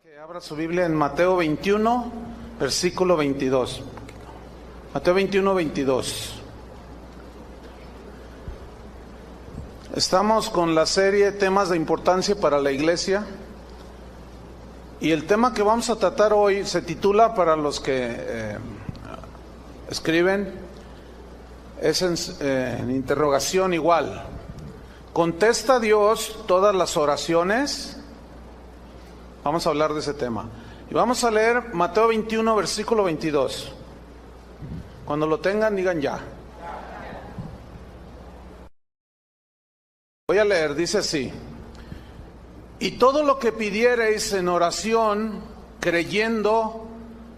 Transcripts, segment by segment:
Que abra su Biblia en Mateo 21, versículo 22. Mateo 21, 22. Estamos con la serie Temas de Importancia para la Iglesia. Y el tema que vamos a tratar hoy se titula, para los que escriben, es en interrogación igual. ¿Contesta Dios todas las oraciones? Vamos a hablar de ese tema. Y vamos a leer Mateo 21, versículo 22. Cuando lo tengan, digan ya. Voy a leer, dice así: y todo lo que pidiereis en oración, creyendo,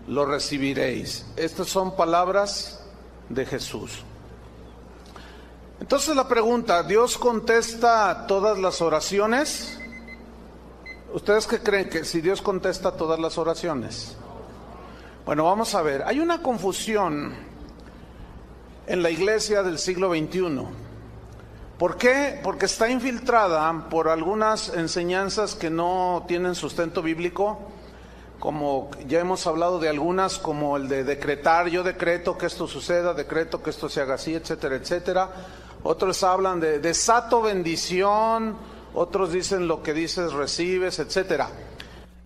lo recibiréis. Estas son palabras de Jesús. Entonces la pregunta, ¿Dios contesta todas las oraciones? ¿Ustedes qué creen, que si Dios contesta todas las oraciones? Bueno, vamos a ver. Hay una confusión en la iglesia del siglo XXI. ¿Por qué? Porque está infiltrada por algunas enseñanzas que no tienen sustento bíblico, como ya hemos hablado de algunas, como el de decretar, yo decreto que esto suceda, decreto que esto se haga así, etcétera, etcétera. Otros hablan de desato bendición, otros dicen lo que dices recibes, etcétera.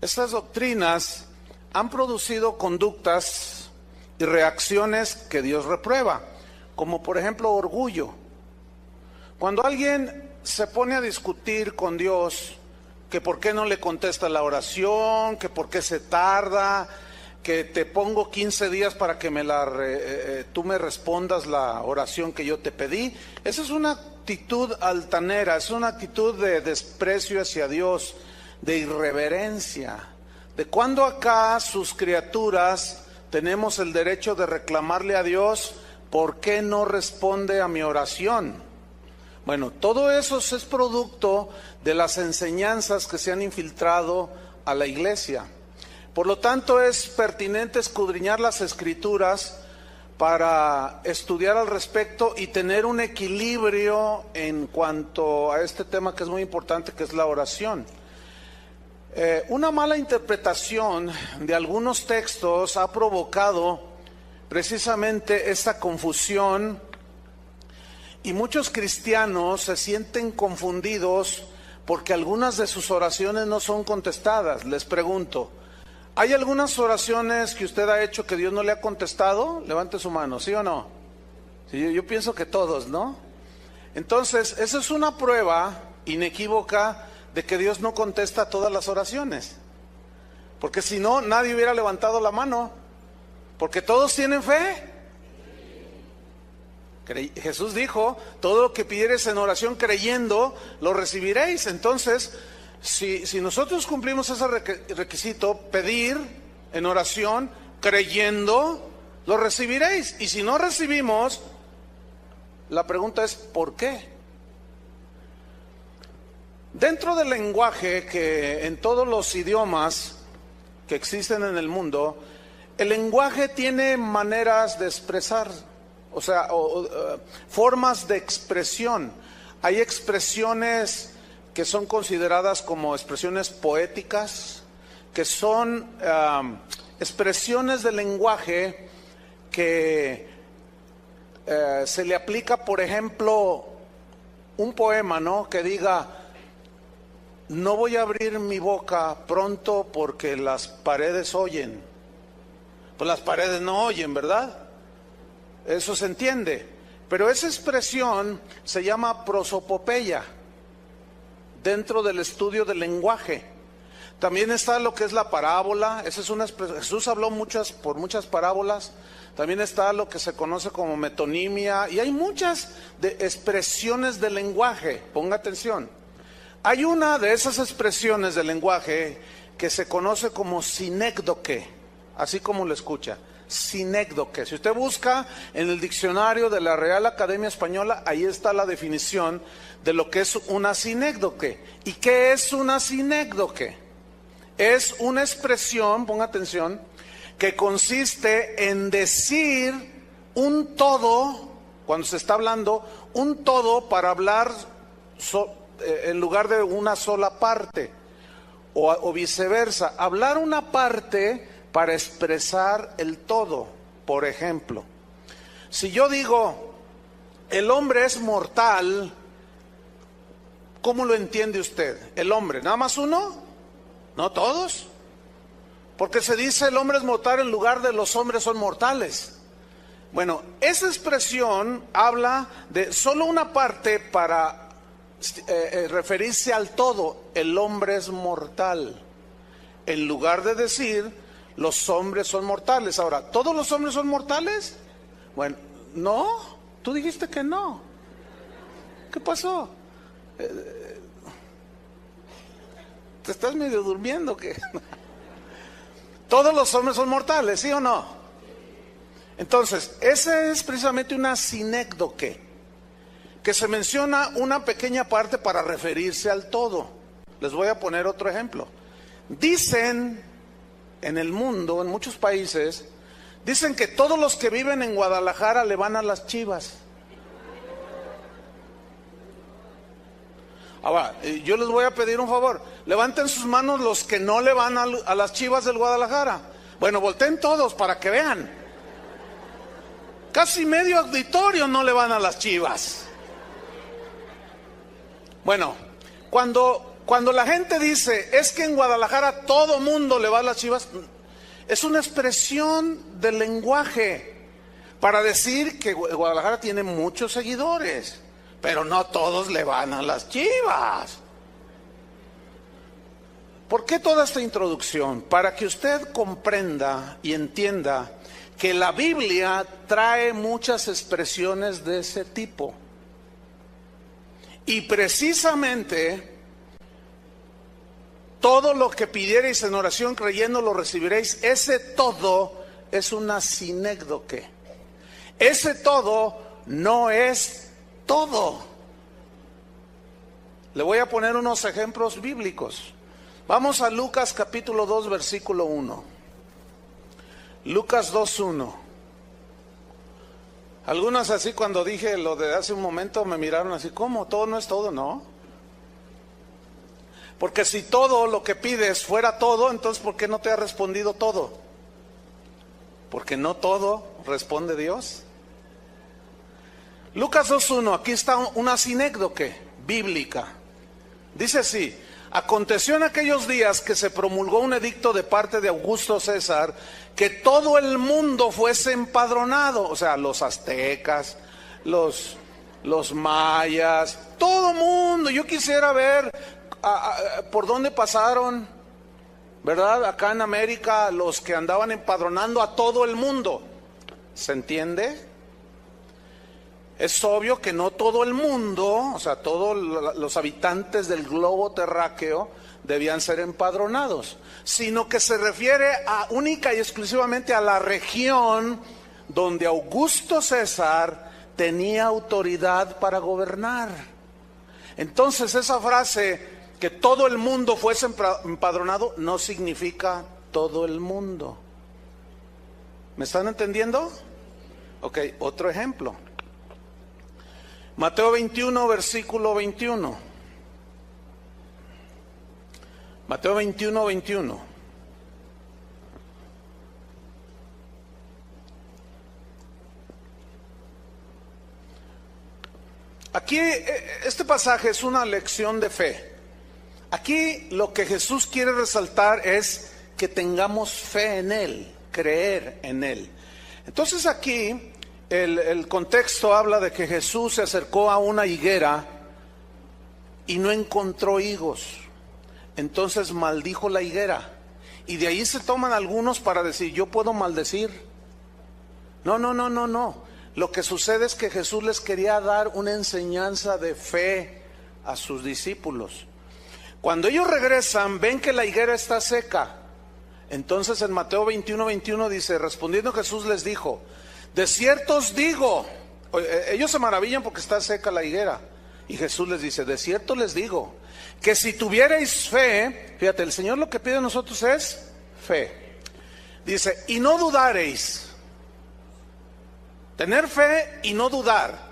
Estas doctrinas han producido conductas y reacciones que Dios reprueba, como por ejemplo orgullo. Cuando alguien se pone a discutir con Dios, que por qué no le contesta la oración, que por qué se tarda, que te pongo 15 días para que tú me respondas la oración que yo te pedí, esa es una actitud altanera, es una actitud de desprecio hacia Dios, de irreverencia. ¿De cuándo acá sus criaturas tenemos el derecho de reclamarle a Dios por qué no responde a mi oración? Bueno, todo eso es producto de las enseñanzas que se han infiltrado a la iglesia. Por lo tanto, es pertinente escudriñar las Escrituras para estudiar al respecto y tener un equilibrio en cuanto a este tema que es muy importante, que es la oración. Una mala interpretación de algunos textos ha provocado precisamente esta confusión, y muchos cristianos se sienten confundidos porque algunas de sus oraciones no son contestadas. Les pregunto, ¿hay algunas oraciones que usted ha hecho que Dios no le ha contestado? Levante su mano, ¿sí o no? Sí, yo pienso que todos, ¿no? Entonces, esa es una prueba inequívoca de que Dios no contesta todas las oraciones. Porque si no, nadie hubiera levantado la mano. Porque todos tienen fe. Jesús dijo, todo lo que pidiereis en oración creyendo, lo recibiréis. Entonces, si nosotros cumplimos ese requisito, pedir en oración, creyendo, lo recibiréis. Y si no recibimos, la pregunta es, ¿por qué? Dentro del lenguaje, que en todos los idiomas que existen en el mundo, el lenguaje tiene maneras de expresar, o sea, formas de expresión. Hay expresiones que son consideradas como expresiones poéticas, que son expresiones del lenguaje que se le aplica, por ejemplo, un poema, ¿no? Que diga, no voy a abrir mi boca pronto porque las paredes oyen. Pues las paredes no oyen, ¿verdad? Eso se entiende. Pero esa expresión se llama prosopopeya dentro del estudio del lenguaje. También está lo que es la parábola. Jesús habló por muchas parábolas. También está lo que se conoce como metonimia. Y hay muchas expresiones del lenguaje. Ponga atención. Hay una de esas expresiones del lenguaje que se conoce como sinécdoque, así como lo escucha. Sinécdoque. Si usted busca en el diccionario de la Real Academia Española, ahí está la definición de lo que es una sinécdoque. ¿Y qué es una sinécdoque? Es una expresión, ponga atención, que consiste en decir un todo, cuando se está hablando, un todo para hablar en lugar de una sola parte. o viceversa, hablar una parte para expresar el todo. Por ejemplo, si yo digo, el hombre es mortal, ¿cómo lo entiende usted? ¿El hombre, nada más uno? ¿No todos? Porque se dice el hombre es mortal en lugar de los hombres son mortales. Bueno, esa expresión habla de solo una parte para referirse al todo. El hombre es mortal, en lugar de decir los hombres son mortales. Ahora, ¿todos los hombres son mortales? Bueno, no, tú dijiste que no. ¿Qué pasó? ¿Te estás medio durmiendo? ¿Qué? ¿Todos los hombres son mortales, sí o no? Entonces, esa es precisamente una sinécdoque, que se menciona una pequeña parte para referirse al todo. Les voy a poner otro ejemplo. Dicen en el mundo, en muchos países, dicen que todos los que viven en Guadalajara le van a las Chivas. Ahora, yo les voy a pedir un favor. Levanten sus manos los que no le van a las Chivas del Guadalajara. Bueno, volteen todos para que vean. Casi medio auditorio no le van a las Chivas. Bueno, cuando la gente dice, es que en Guadalajara todo mundo le va a las Chivas, es una expresión del lenguaje para decir que Guadalajara tiene muchos seguidores, pero no todos le van a las Chivas. ¿Por qué toda esta introducción? Para que usted comprenda y entienda que la Biblia trae muchas expresiones de ese tipo. Y precisamente todo lo que pidierais en oración creyendo lo recibiréis. Ese todo es una sinécdoque. Ese todo no es todo. Le voy a poner unos ejemplos bíblicos. Vamos a Lucas capítulo 2, versículo 1. Lucas 2:1. Algunos así cuando dije lo de hace un momento me miraron así, ¿cómo? Todo no es todo, ¿no? Porque si todo lo que pides fuera todo, entonces ¿por qué no te ha respondido todo? Porque no todo responde Dios. Lucas 2:1, aquí está una sinécdoque bíblica. Dice así: aconteció en aquellos días que se promulgó un edicto de parte de Augusto César que todo el mundo fuese empadronado, o sea, los aztecas, los mayas, todo mundo. Yo quisiera ver por dónde pasaron, ¿verdad? Acá en América, los que andaban empadronando a todo el mundo. ¿Se entiende? Es obvio que no todo el mundo, o sea, todos los habitantes del globo terráqueo debían ser empadronados, sino que se refiere única y exclusivamente a la región donde Augusto César tenía autoridad para gobernar. Entonces esa frase, que todo el mundo fuese empadronado, no significa todo el mundo. ¿Me están entendiendo? Ok, otro ejemplo. Mateo 21, versículo 21. Mateo 21, 21. Aquí, este pasaje es una lección de fe. Aquí lo que Jesús quiere resaltar es que tengamos fe en Él, creer en Él. Entonces aquí el contexto habla de que Jesús se acercó a una higuera y no encontró higos. Entonces maldijo la higuera. Y de ahí se toman algunos para decir, yo puedo maldecir. No. Lo que sucede es que Jesús les quería dar una enseñanza de fe a sus discípulos. Cuando ellos regresan, ven que la higuera está seca. Entonces en Mateo 21, 21 dice, respondiendo Jesús les dijo, de cierto os digo, ellos se maravillan porque está seca la higuera. Y Jesús les dice, de cierto les digo, que si tuvierais fe, fíjate, el Señor lo que pide a nosotros es fe. Dice, y no dudareis. Tener fe y no dudar.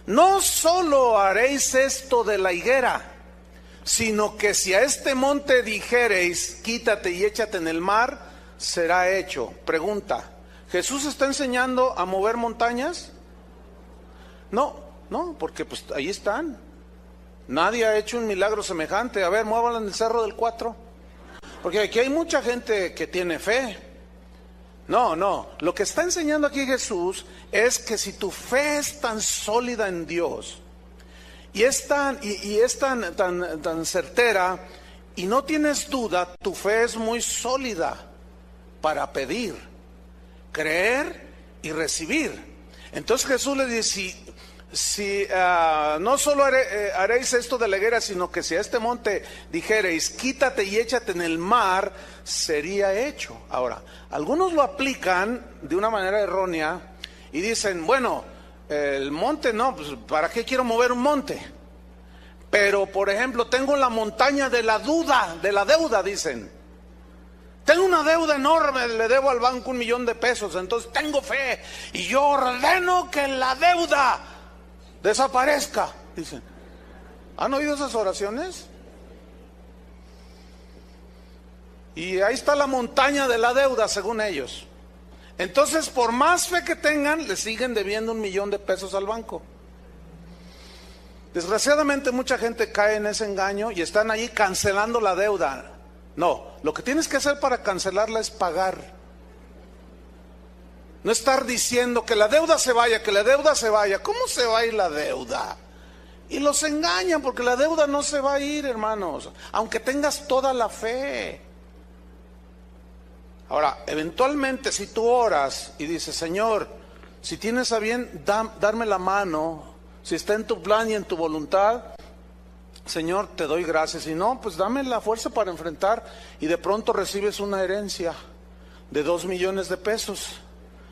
No solo haréis esto de la higuera, sino que si a este monte dijereis, quítate y échate en el mar, será hecho. Pregunta, ¿Jesús está enseñando a mover montañas? No, porque pues ahí están. Nadie ha hecho un milagro semejante. A ver, muévanlo en el Cerro del 4. Porque aquí hay mucha gente que tiene fe. No, lo que está enseñando aquí Jesús es que si tu fe es tan sólida en Dios y es tan certera y no tienes duda, tu fe es muy sólida para pedir, creer y recibir. Entonces Jesús le dice, si no solo haréis esto de la higuera, sino que si a este monte dijereis, quítate y échate en el mar, sería hecho. Ahora, algunos lo aplican de una manera errónea y dicen, bueno, el monte no, pues ¿para qué quiero mover un monte? Pero, por ejemplo, tengo la montaña de la deuda, dicen. Tengo una deuda enorme, le debo al banco 1,000,000 de pesos, entonces tengo fe y yo ordeno que la deuda desaparezca, dicen. ¿Han oído esas oraciones? Y ahí está la montaña de la deuda, según ellos. Entonces, por más fe que tengan, le siguen debiendo 1,000,000 de pesos al banco. Desgraciadamente mucha gente cae en ese engaño y están ahí cancelando la deuda. No, lo que tienes que hacer para cancelarla es pagar. No estar diciendo que la deuda se vaya, que la deuda se vaya. ¿Cómo se va a ir la deuda? Y los engañan porque la deuda no se va a ir, hermanos, aunque tengas toda la fe. Ahora, eventualmente si tú oras y dices, Señor, si tienes a bien darme la mano, si está en tu plan y en tu voluntad, Señor, te doy gracias. Si no, pues dame la fuerza para enfrentar. Y de pronto recibes una herencia de 2,000,000 de pesos.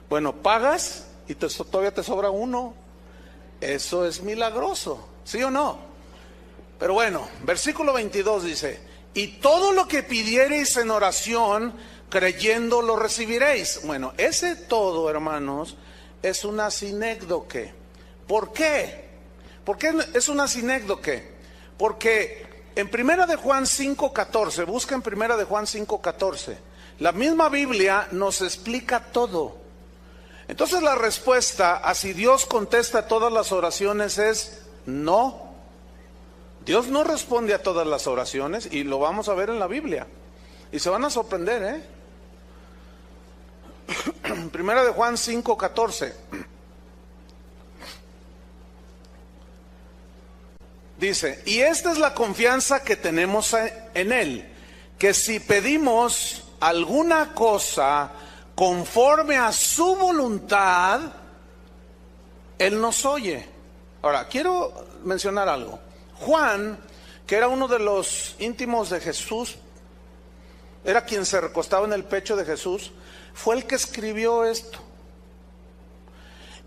Bueno, pagas y todavía te sobra 1. Eso es milagroso, ¿sí o no? Pero bueno, versículo 22 dice, y todo lo que pidiereis en oración, creyendo lo recibiréis. Bueno, ese todo, hermanos, es una sinécdoque. ¿Por qué? ¿Por qué es una sinécdoque? Porque en 1 de Juan 5:14, busca en 1 de Juan 5:14, la misma Biblia nos explica todo. Entonces la respuesta a si Dios contesta todas las oraciones es no. Dios no responde a todas las oraciones y lo vamos a ver en la Biblia. Y se van a sorprender, 1 de Juan 5:14. Dice, y esta es la confianza que tenemos en Él, que si pedimos alguna cosa conforme a su voluntad, Él nos oye. Ahora, quiero mencionar algo. Juan, que era uno de los íntimos de Jesús, era quien se recostaba en el pecho de Jesús, fue el que escribió esto.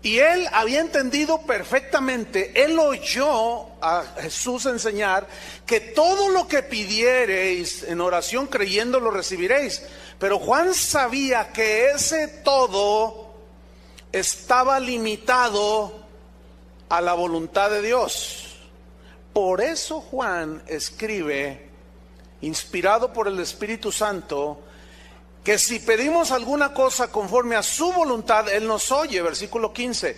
Y él había entendido perfectamente, él oyó a Jesús enseñar que todo lo que pidiereis en oración creyendo lo recibiréis. Pero Juan sabía que ese todo estaba limitado a la voluntad de Dios. Por eso Juan escribe, inspirado por el Espíritu Santo, que si pedimos alguna cosa conforme a su voluntad, Él nos oye, versículo 15.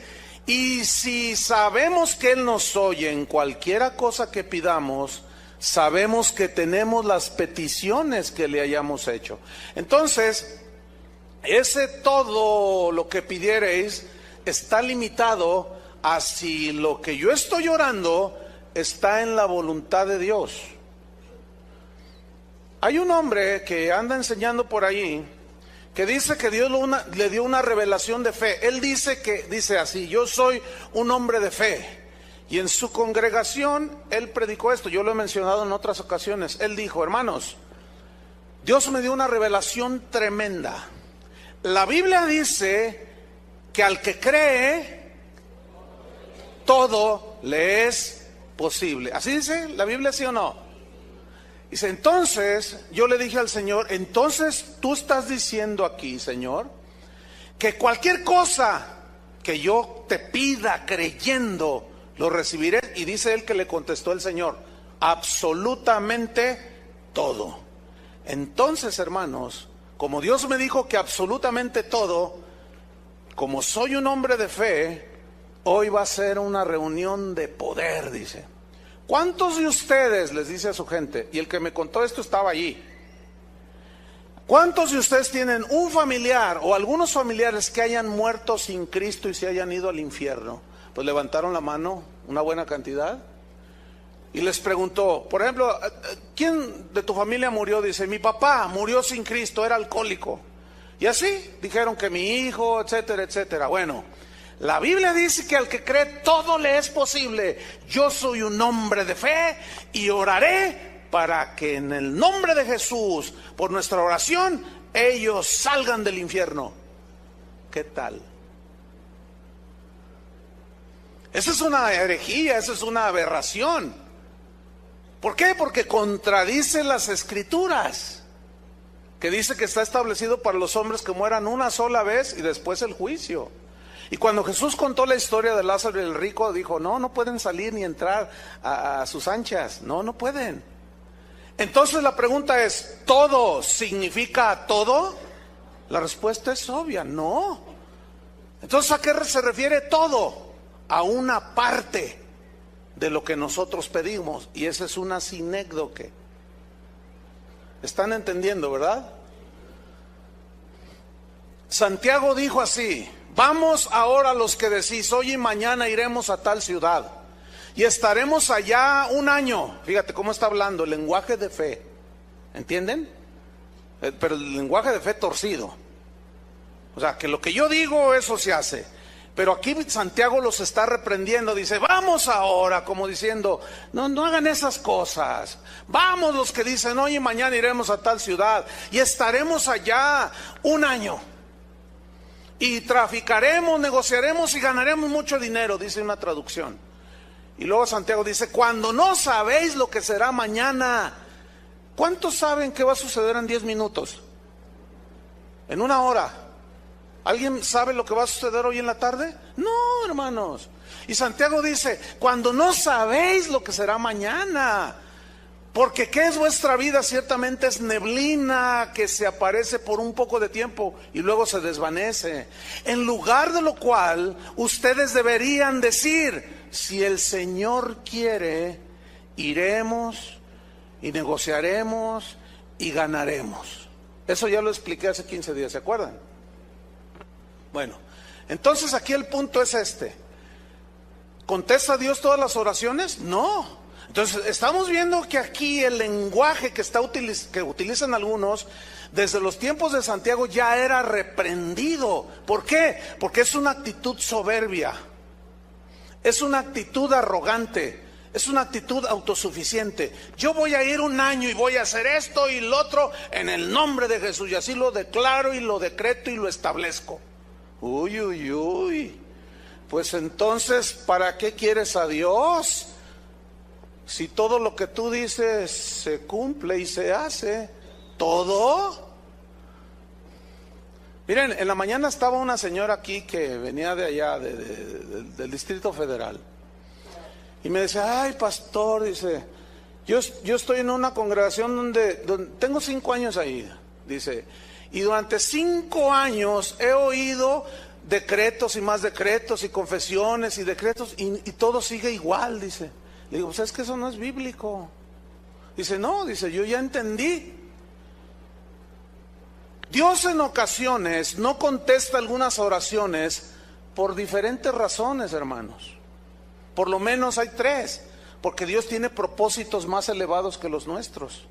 Y si sabemos que Él nos oye en cualquiera cosa que pidamos, sabemos que tenemos las peticiones que le hayamos hecho. Entonces, ese todo lo que pidiereis está limitado a si lo que yo estoy orando está en la voluntad de Dios. Hay un hombre que anda enseñando por ahí que dice que Dios le dio una revelación de fe. Él dice así, yo soy un hombre de fe. Y en su congregación él predicó esto, yo lo he mencionado en otras ocasiones. Él dijo, hermanos, Dios me dio una revelación tremenda. La Biblia dice que al que cree, todo le es posible. ¿Así dice la Biblia, sí o no? Dice, entonces, yo le dije al Señor, entonces tú estás diciendo aquí, Señor, que cualquier cosa que yo te pida creyendo, lo recibiré. Y dice él que le contestó el Señor, absolutamente todo. Entonces, hermanos, como Dios me dijo que absolutamente todo, como soy un hombre de fe, hoy va a ser una reunión de poder, dice. ¿Cuántos de ustedes, les dice a su gente, y el que me contó esto estaba allí, cuántos de ustedes tienen un familiar o algunos familiares que hayan muerto sin Cristo y se hayan ido al infierno? Pues levantaron la mano, una buena cantidad, y les preguntó, por ejemplo, ¿quién de tu familia murió? Dice, mi papá murió sin Cristo, era alcohólico. Y así dijeron que mi hijo, etcétera, etcétera. Bueno, la Biblia dice que al que cree todo le es posible. Yo soy un hombre de fe y oraré para que en el nombre de Jesús, por nuestra oración, ellos salgan del infierno. ¿Qué tal? Esa es una herejía, esa es una aberración. ¿Por qué? Porque contradice las Escrituras, que dice que está establecido para los hombres que mueran una sola vez y después el juicio. Y cuando Jesús contó la historia de Lázaro y el rico, dijo, no pueden salir ni entrar a sus anchas, no pueden. Entonces la pregunta es, ¿todo significa todo? La respuesta es obvia, no. Entonces, ¿a qué se refiere todo? A una parte de lo que nosotros pedimos, y esa es una sinécdoque. ¿Están entendiendo, verdad? Santiago dijo así, vamos ahora los que decís, hoy y mañana iremos a tal ciudad, y estaremos allá un año. Fíjate cómo está hablando, el lenguaje de fe, ¿entienden? Pero el lenguaje de fe torcido. O sea, que lo que yo digo, eso se hace. Pero aquí Santiago los está reprendiendo, dice, vamos ahora, como diciendo, no hagan esas cosas. Vamos los que dicen, hoy y mañana iremos a tal ciudad y estaremos allá un año. Y traficaremos, negociaremos y ganaremos mucho dinero, dice una traducción. Y luego Santiago dice, cuando no sabéis lo que será mañana. ¿Cuántos saben qué va a suceder en 10 minutos? En una hora. ¿Alguien sabe lo que va a suceder hoy en la tarde? No, hermanos. Y Santiago dice, cuando no sabéis lo que será mañana, porque ¿qué es vuestra vida? Ciertamente es neblina que se aparece por un poco de tiempo y luego se desvanece. En lugar de lo cual, ustedes deberían decir, si el Señor quiere, iremos y negociaremos y ganaremos. Eso ya lo expliqué hace 15 días, ¿se acuerdan? Bueno, entonces aquí el punto es este. ¿Contesta Dios todas las oraciones? No. Entonces estamos viendo que aquí el lenguaje que utilizan algunos desde los tiempos de Santiago ya era reprendido. ¿Por qué? Porque es una actitud soberbia, es una actitud arrogante, es una actitud autosuficiente. Yo voy a ir un año y voy a hacer esto y lo otro en el nombre de Jesús, y así lo declaro y lo decreto y lo establezco. Uy, pues entonces, ¿para qué quieres a Dios? Si todo lo que tú dices se cumple y se hace, ¿todo? Miren, en la mañana estaba una señora aquí que venía de allá, del Distrito Federal, y me decía, ay pastor, dice, yo estoy en una congregación donde tengo 5 años ahí, dice, y durante 5 años he oído decretos y más decretos y confesiones y decretos y todo sigue igual, dice. Le digo, pues es que eso no es bíblico. Dice, no, dice, yo ya entendí. Dios en ocasiones no contesta algunas oraciones por diferentes razones, hermanos. Por lo menos hay 3. Porque Dios tiene propósitos más elevados que los nuestros.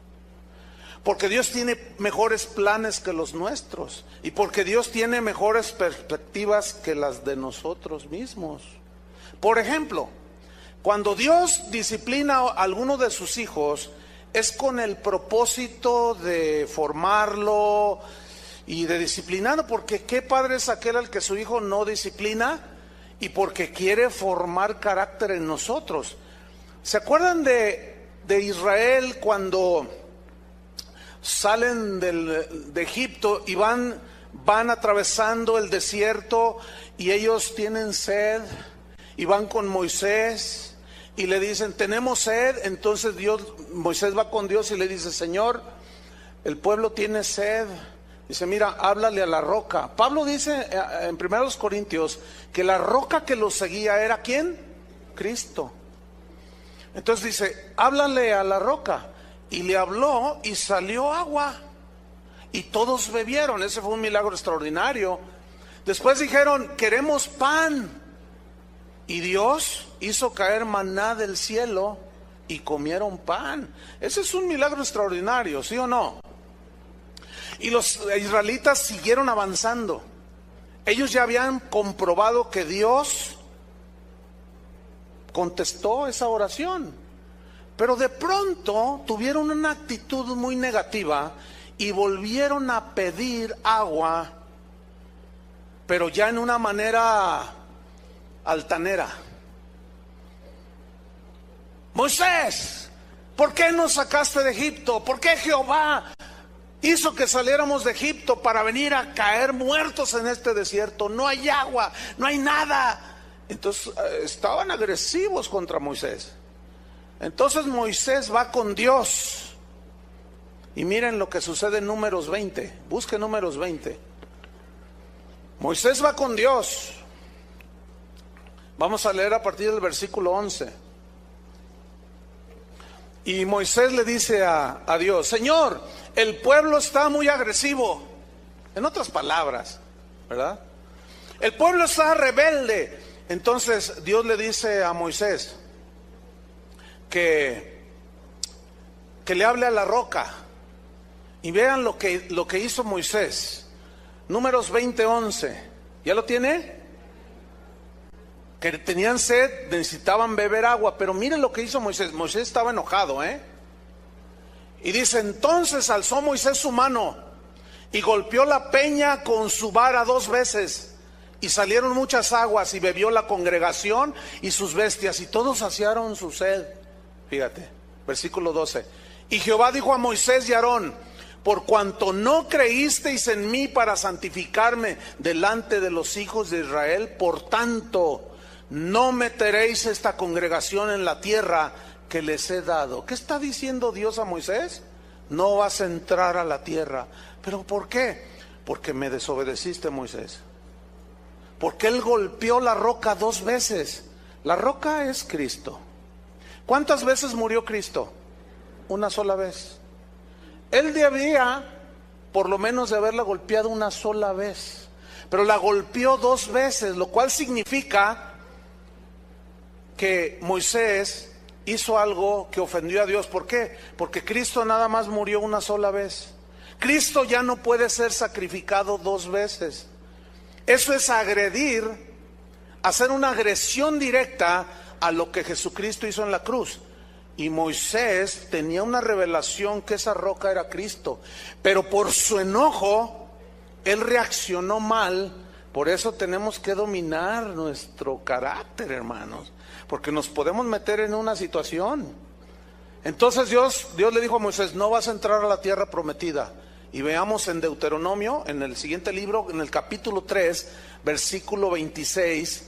Porque Dios tiene mejores planes que los nuestros. Y porque Dios tiene mejores perspectivas que las de nosotros mismos. Por ejemplo, cuando Dios disciplina a alguno de sus hijos, es con el propósito de formarlo y de disciplinarlo. Porque ¿qué padre es aquel al que su hijo no disciplina? Y porque quiere formar carácter en nosotros. ¿Se acuerdan de Israel cuando salen de Egipto y van atravesando el desierto y ellos tienen sed y van con Moisés y le dicen, tenemos sed. Entonces Moisés va con Dios y le dice, Señor, el pueblo tiene sed. Dice, mira, háblale a la roca. Pablo dice en 1 Corintios que la roca que los seguía era ¿quién? Cristo. Entonces dice, háblale a la roca. Y le habló y salió agua. Y todos bebieron. Ese fue un milagro extraordinario. Después dijeron, queremos pan. Y Dios hizo caer maná del cielo y comieron pan. Ese es un milagro extraordinario, ¿sí o no? Y los israelitas siguieron avanzando. Ellos ya habían comprobado que Dios contestó esa oración. Pero de pronto tuvieron una actitud muy negativa y volvieron a pedir agua, pero ya en una manera altanera. Moisés, ¿por qué nos sacaste de Egipto? ¿Por qué Jehová hizo que saliéramos de Egipto para venir a caer muertos en este desierto? No hay agua, no hay nada. Entonces estaban agresivos contra Moisés. Entonces Moisés va con Dios. Y miren lo que sucede en Números 20. Busque Números 20. Moisés va con Dios. Vamos a leer a partir del versículo 11. Y Moisés le dice a Dios, Señor, el pueblo está muy agresivo. En otras palabras, ¿verdad? El pueblo está rebelde. Entonces Dios le dice a Moisés que le hable a la roca. Y vean lo que hizo Moisés. Números 20:11. ¿Ya lo tiene? Que tenían sed, necesitaban beber agua. Pero miren lo que hizo Moisés. Moisés estaba enojado, Y dice, entonces alzó Moisés su mano y golpeó la peña con su vara 2 veces. Y salieron muchas aguas y bebió la congregación y sus bestias. Y todos saciaron su sed. Fíjate, versículo 12. Y Jehová dijo a Moisés y a Aarón, por cuanto no creísteis en mí para santificarme delante de los hijos de Israel, por tanto no meteréis esta congregación en la tierra que les he dado. ¿Qué está diciendo Dios a Moisés? No vas a entrar a la tierra. ¿Pero por qué? Porque me desobedeciste, Moisés. Porque él golpeó la roca 2 veces. La roca es Cristo. ¿Cuántas veces murió Cristo? Una sola vez. Él debía por lo menos de haberla golpeado una sola vez, pero la golpeó 2 veces, lo cual significa que Moisés hizo algo que ofendió a Dios. ¿Por qué? Porque Cristo nada más murió una sola vez. Cristo ya no puede ser sacrificado 2 veces. Eso es agredir, hacer una agresión directa a lo que Jesucristo hizo en la cruz. Y Moisés tenía una revelación que esa roca era Cristo, pero por su enojo él reaccionó mal. Por eso tenemos que dominar nuestro carácter, hermanos, porque nos podemos meter en una situación. Entonces Dios le dijo a Moisés, no vas a entrar a la tierra prometida. Y veamos en Deuteronomio, en el siguiente libro, en el capítulo 3, versículo 26.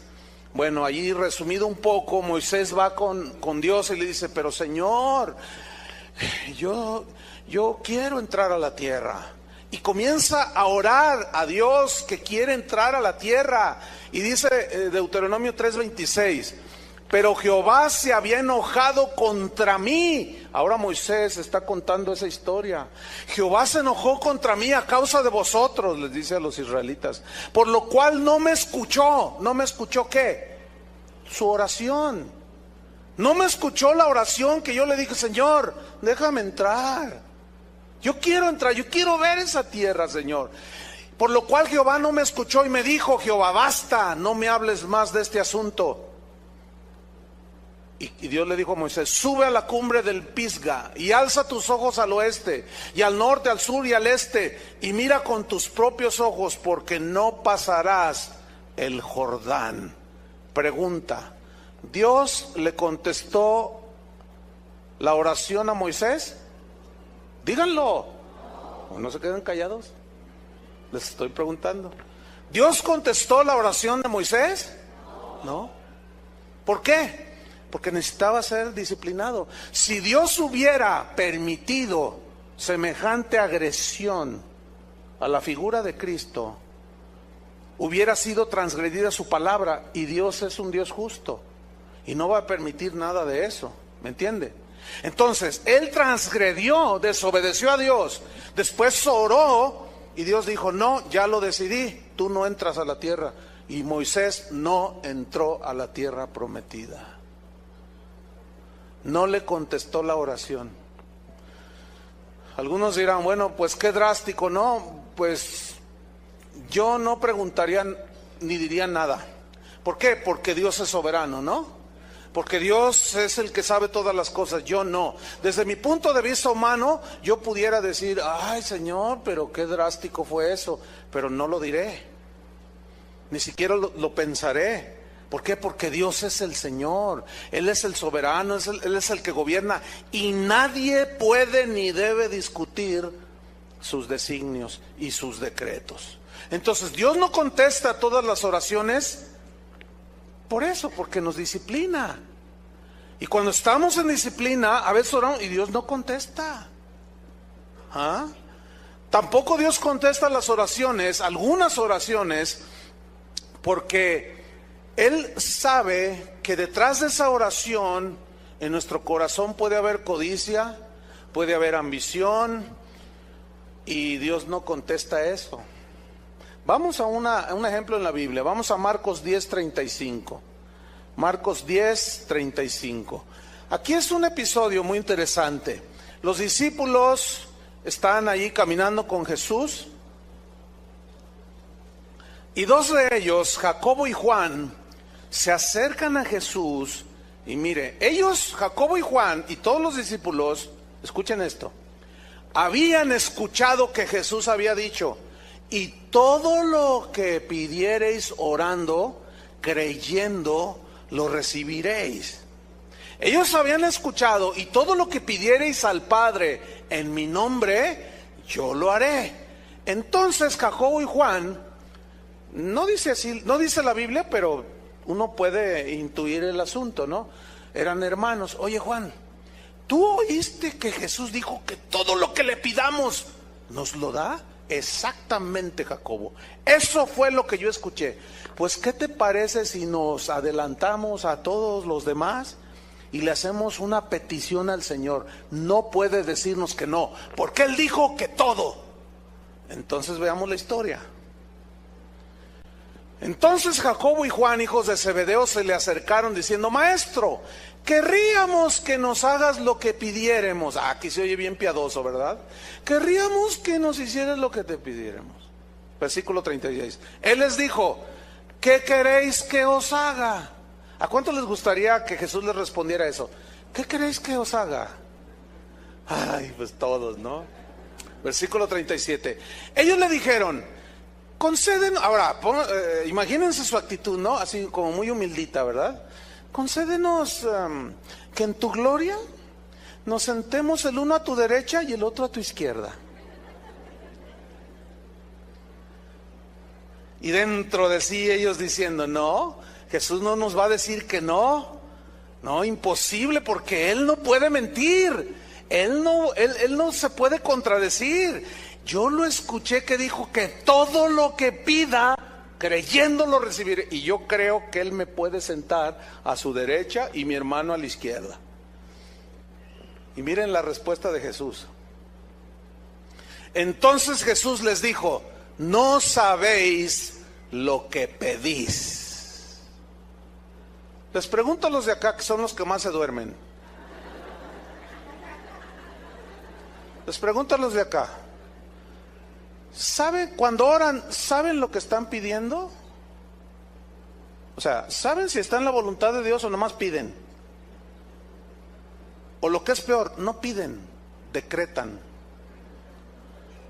Bueno, allí resumido un poco, Moisés va con Dios y le dice, pero Señor, yo quiero entrar a la tierra. Y comienza a orar a Dios que quiere entrar a la tierra. Y dice Deuteronomio 3:26, pero Jehová se había enojado contra mí. Ahora Moisés está contando esa historia. Jehová se enojó contra mí a causa de vosotros, les dice a los israelitas, por lo cual no me escuchó. ¿No me escuchó qué? Su oración. No me escuchó la oración que yo le dije, Señor, déjame entrar. Yo quiero entrar, yo quiero ver esa tierra, Señor. Por lo cual Jehová no me escuchó y me dijo, Jehová, basta, no me hables más de este asunto. Y Dios le dijo a Moisés, sube a la cumbre del Pisga y alza tus ojos al oeste y al norte, al sur y al este, y mira con tus propios ojos, porque no pasarás el Jordán. Pregunta, ¿Dios le contestó la oración a Moisés? Díganlo, no se queden callados, les estoy preguntando. ¿Dios contestó la oración de Moisés? No. ¿Por qué? Porque necesitaba ser disciplinado. Si Dios hubiera permitido semejante agresión a la figura de Cristo, hubiera sido transgredida su palabra, y Dios es un Dios justo y no va a permitir nada de eso, ¿me entiende? Entonces, él transgredió, desobedeció a Dios, después oró y Dios dijo: no, ya lo decidí, tú no entras a la tierra. Y Moisés no entró a la tierra prometida. No le contestó la oración. Algunos dirán: bueno, pues qué drástico. No, pues yo no preguntaría ni diría nada. ¿Por qué? Porque Dios es soberano, ¿no? Porque Dios es el que sabe todas las cosas, yo no. Desde mi punto de vista humano, yo pudiera decir: ay, Señor, pero qué drástico fue eso. Pero no lo diré, ni siquiera lo pensaré. ¿Por qué? Porque Dios es el Señor, Él es el soberano, Él es el que gobierna, y nadie puede ni debe discutir sus designios y sus decretos. Entonces, Dios no contesta todas las oraciones por eso, porque nos disciplina. Y cuando estamos en disciplina, a veces oramos y Dios no contesta. ¿Ah? Tampoco Dios contesta las oraciones, algunas oraciones, porque Él sabe que detrás de esa oración, en nuestro corazón puede haber codicia, puede haber ambición, y Dios no contesta eso. Vamos a un ejemplo en la Biblia. Vamos a Marcos 10:35. Marcos 10:35. Aquí es un episodio muy interesante. Los discípulos están allí caminando con Jesús, y dos de ellos, Jacobo y Juan, se acercan a Jesús. Y mire, ellos, Jacobo y Juan y todos los discípulos, escuchen esto, habían escuchado que Jesús había dicho: y todo lo que pidiereis orando, creyendo, lo recibiréis. Ellos habían escuchado: y todo lo que pidiereis al Padre en mi nombre, yo lo haré. Entonces Jacobo y Juan, no dice así, no dice la Biblia, pero uno puede intuir el asunto, ¿no? Eran hermanos. Oye, Juan, ¿tú oíste que Jesús dijo que todo lo que le pidamos nos lo da? Exactamente, Jacobo, eso fue lo que yo escuché. Pues ¿qué te parece si nos adelantamos a todos los demás y le hacemos una petición al Señor? No puede decirnos que no, porque Él dijo que todo. Entonces veamos la historia. Entonces Jacobo y Juan, hijos de Zebedeo, se le acercaron diciendo: maestro, querríamos que nos hagas lo que pidiéremos. Aquí se oye bien piadoso, ¿verdad? Querríamos que nos hicieras lo que te pidiéramos. Versículo 36. Él les dijo: ¿qué queréis que os haga? ¿A cuánto les gustaría que Jesús les respondiera eso? ¿Qué queréis que os haga? Ay, pues todos, ¿no? Versículo 37. Ellos le dijeron: concédenos. Ahora, imagínense su actitud, ¿no? Así como muy humildita, ¿verdad? Concédenos que en tu gloria nos sentemos el uno a tu derecha y el otro a tu izquierda. Y dentro de sí ellos diciendo: no, Jesús no nos va a decir que no. No, imposible, porque Él no puede mentir. Él no se puede contradecir. Yo lo escuché que dijo que todo lo que pida, creyendo lo recibiré. Y yo creo que Él me puede sentar a su derecha y mi hermano a la izquierda. Y miren la respuesta de Jesús. Entonces Jesús les dijo: no sabéis lo que pedís. Les pregunto a los de acá, que son los que más se duermen. Les pregunto a los de acá: ¿saben, cuando oran, saben lo que están pidiendo? O sea, ¿saben si está en la voluntad de Dios o nomás piden? O lo que es peor, no piden, decretan.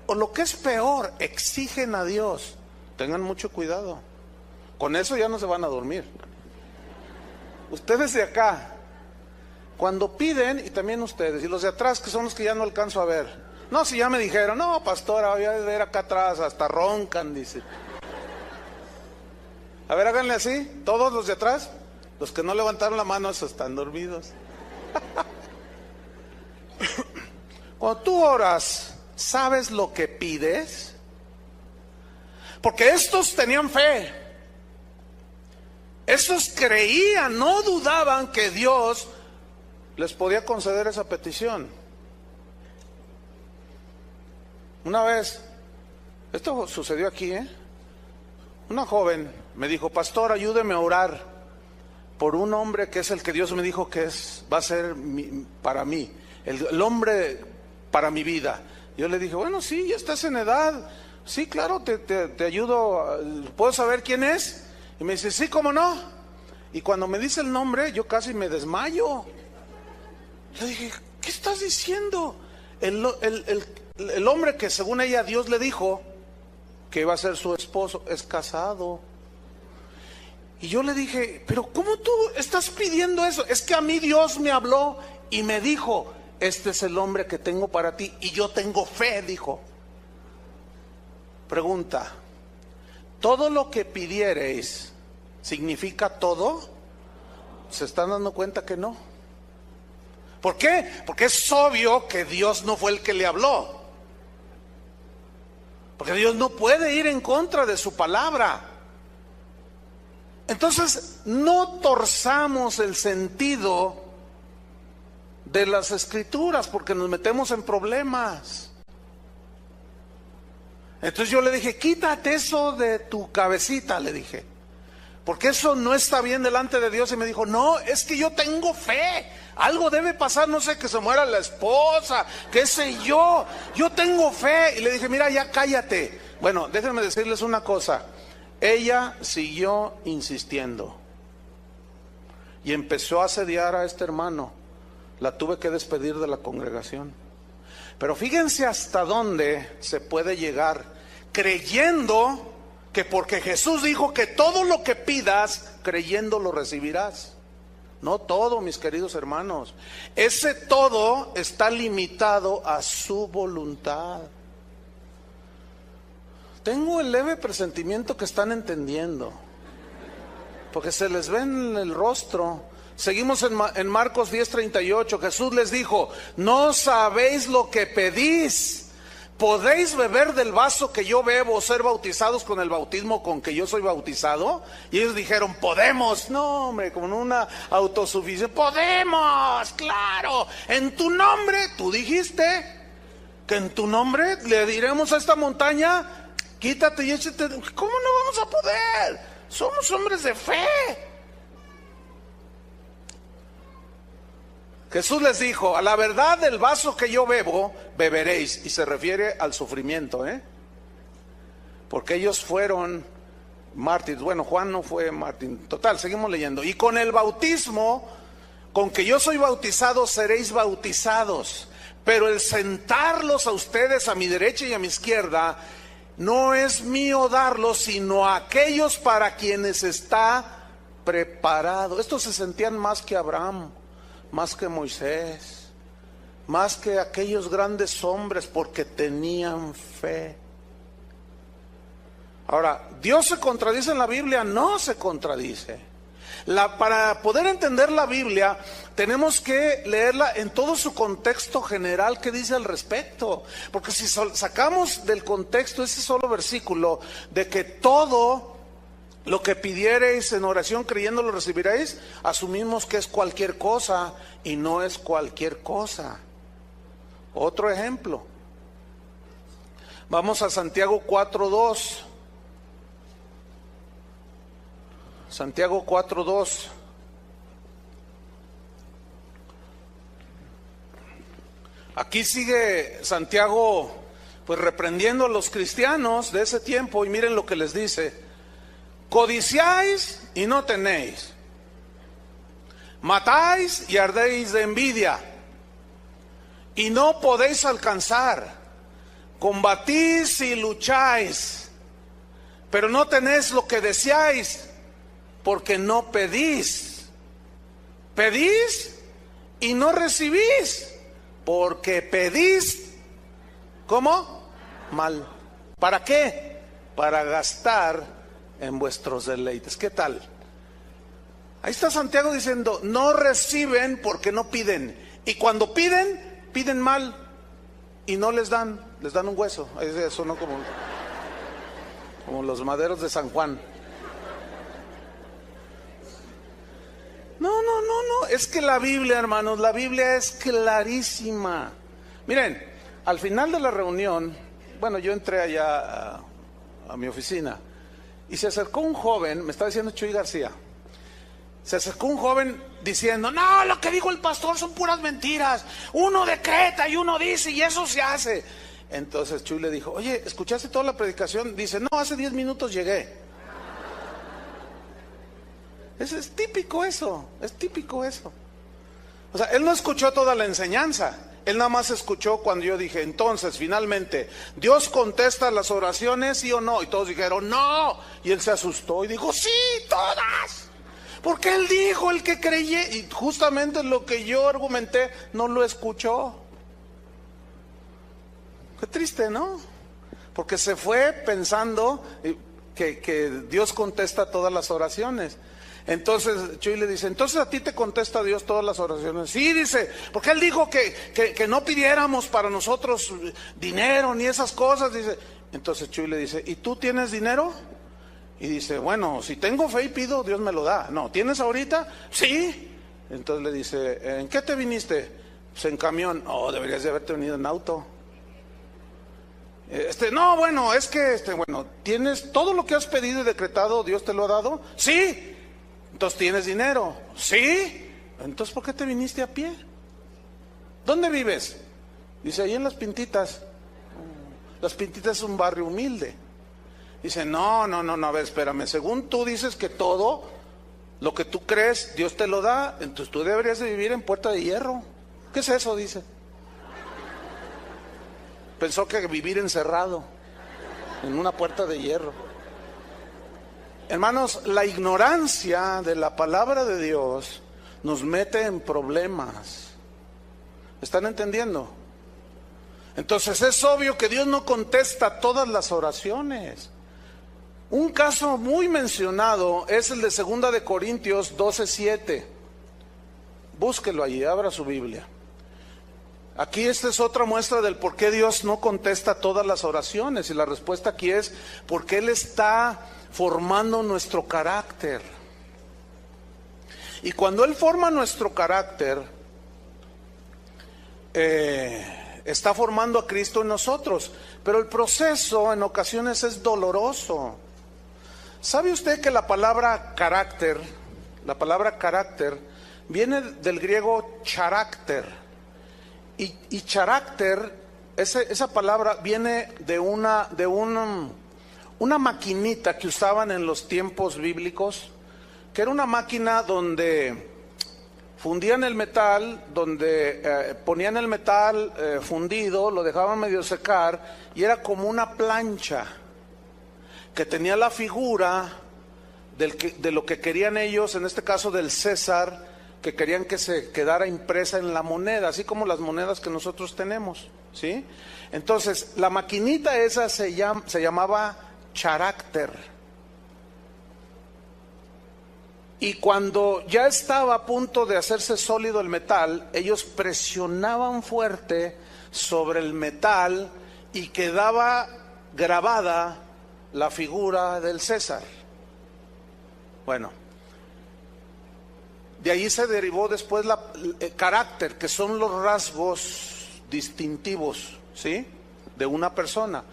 O lo que es peor, exigen a Dios. Tengan mucho cuidado. Con eso ya no se van a dormir. Ustedes de acá, cuando piden, y también ustedes, y los de atrás, que son los que ya no alcanzo a ver. No, si ya me dijeron: no, pastora, voy a ver acá atrás, hasta roncan, dice. A ver, háganle así, todos los de atrás. Los que no levantaron la mano, esos están dormidos. Cuando tú oras, ¿sabes lo que pides? Porque estos tenían fe. Estos creían, no dudaban que Dios les podía conceder esa petición. Una vez, esto sucedió aquí, una joven me dijo: pastor, ayúdeme a orar por un hombre que es el que Dios me dijo que va a ser para mí, el hombre para mi vida. Yo le dije: bueno, sí, ya estás en edad, sí, claro, te ayudo, ¿puedo saber quién es? Y me dice: sí, ¿cómo no? Y cuando me dice el nombre, yo casi me desmayo. Le dije: ¿qué estás diciendo? El hombre que según ella Dios le dijo que iba a ser su esposo es casado. Y yo le dije: pero ¿cómo tú estás pidiendo eso? Es que a mí Dios me habló y me dijo: este es el hombre que tengo para ti, y yo tengo fe, dijo. Pregunta: ¿todo lo que pidiereis significa todo? ¿Se están dando cuenta que no? ¿Por qué? Porque es obvio que Dios no fue el que le habló. Porque Dios no puede ir en contra de su palabra. Entonces, no torzamos el sentido de las escrituras, porque nos metemos en problemas. Entonces yo le dije: quítate eso de tu cabecita, le dije, porque eso no está bien delante de Dios. Y me dijo: no, es que yo tengo fe, algo debe pasar, no sé, que se muera la esposa, qué sé yo tengo fe. Y le dije: mira, ya cállate. Bueno, déjenme decirles una cosa. Ella siguió insistiendo y empezó a asediar a este hermano. La tuve que despedir de la congregación. Pero fíjense hasta dónde se puede llegar, creyendo que porque Jesús dijo que todo lo que pidas, creyendo lo recibirás. No todo, mis queridos hermanos. Ese todo está limitado a su voluntad. Tengo el leve presentimiento que están entendiendo, porque se les ve en el rostro. Seguimos en Marcos 10:38. Jesús les dijo: no sabéis lo que pedís. ¿Podéis beber del vaso que yo bebo, ser bautizados con el bautismo con que yo soy bautizado? Y ellos dijeron: podemos. No, hombre, con una autosuficiencia. Podemos, claro. En tu nombre, tú dijiste que en tu nombre le diremos a esta montaña: quítate y échate. ¿Cómo no vamos a poder? Somos hombres de fe. Jesús les dijo: a la verdad del vaso que yo bebo, beberéis. Y se refiere al sufrimiento, porque ellos fueron mártires. Bueno, Juan no fue mártir. Total, seguimos leyendo. Y con el bautismo con que yo soy bautizado, seréis bautizados. Pero el sentarlos a ustedes a mi derecha y a mi izquierda, no es mío darlos, sino a aquellos para quienes está preparado. Estos se sentían más que Abraham, más que Moisés, más que aquellos grandes hombres, porque tenían fe. Ahora, ¿Dios se contradice en la Biblia? No se contradice. Para poder entender la Biblia, tenemos que leerla en todo su contexto general que dice al respecto. Porque si sacamos del contexto ese solo versículo de que todo lo que pidiereis en oración creyendo lo recibiréis, asumimos que es cualquier cosa, y no es cualquier cosa. Otro ejemplo. Vamos a Santiago 4:2. Santiago 4:2. Aquí sigue Santiago pues reprendiendo a los cristianos de ese tiempo, y miren lo que les dice: codiciáis y no tenéis, matáis y ardéis de envidia y no podéis alcanzar, combatís y lucháis, pero no tenéis lo que deseáis, porque no pedís. Pedís y no recibís, porque pedís, ¿cómo? Mal. ¿Para qué? Para gastar en vuestros deleites. ¿Qué tal? Ahí está Santiago diciendo, no reciben porque no piden. Y cuando piden, piden mal. Y no les dan un hueso. Eso no como los maderos de San Juan. No. Es que la Biblia, hermanos, la Biblia es clarísima. Miren, al final de la reunión, bueno, yo entré allá a mi oficina y se acercó un joven, me estaba diciendo Chuy García. Se acercó un joven diciendo, no, lo que dijo el pastor son puras mentiras. Uno decreta y uno dice y eso se hace. Entonces Chuy le dijo, oye, ¿escuchaste toda la predicación? Dice, no, hace 10 minutos llegué. Es típico eso, es típico eso. O sea, él no escuchó toda la enseñanza. Él nada más escuchó cuando yo dije, entonces, finalmente, ¿Dios contesta las oraciones, sí o no? Y todos dijeron, no. Y él se asustó y dijo, sí, todas. Porque él dijo, el que creyó, y justamente lo que yo argumenté, no lo escuchó. Qué triste, ¿no? Porque se fue pensando que Dios contesta todas las oraciones. Entonces Chuy le dice, entonces a ti te contesta Dios todas las oraciones. Sí, dice, porque él dijo que no pidiéramos para nosotros dinero ni esas cosas, dice. Entonces Chuy le dice, ¿y tú tienes dinero? Y dice, bueno, si tengo fe y pido, Dios me lo da. No, ¿tienes ahorita? Sí. Entonces le dice, ¿en qué te viniste? Pues en camión. Oh, deberías de haberte venido en auto. No, bueno, es que, bueno, ¿tienes todo lo que has pedido y decretado, Dios te lo ha dado? Sí. Entonces, ¿tienes dinero? Sí. Entonces, ¿por qué te viniste a pie? ¿Dónde vives? Dice, ahí en Las Pintitas. Las Pintitas es un barrio humilde. Dice, no, a ver, espérame. Según tú dices que todo lo que tú crees, Dios te lo da, entonces tú deberías de vivir en Puerta de Hierro. ¿Qué es eso? Dice. Pensó que vivir encerrado en una puerta de hierro. Hermanos, la ignorancia de la palabra de Dios nos mete en problemas. ¿Están entendiendo? Entonces es obvio que Dios no contesta todas las oraciones. Un caso muy mencionado es el de 2 de Corintios 12:7. Búsquelo allí, abra su Biblia. Aquí esta es otra muestra del por qué Dios no contesta todas las oraciones. Y la respuesta aquí es porque Él está formando nuestro carácter. Y cuando Él forma nuestro carácter, está formando a Cristo en nosotros. Pero el proceso en ocasiones es doloroso. ¿Sabe usted que la palabra carácter viene del griego charácter? Y carácter, esa palabra viene de una maquinita que usaban en los tiempos bíblicos, que era una máquina donde fundían el metal, donde ponían el metal fundido, lo dejaban medio secar, y era como una plancha que tenía la figura de lo que querían ellos, en este caso del César, que querían que se quedara impresa en la moneda, así como las monedas que nosotros tenemos, ¿sí? Entonces, la maquinita esa se llamaba carácter. Y cuando ya estaba a punto de hacerse sólido el metal, ellos presionaban fuerte sobre el metal y quedaba grabada la figura del César. Bueno, de ahí se derivó después el carácter, que son los rasgos distintivos, ¿sí?, de una persona.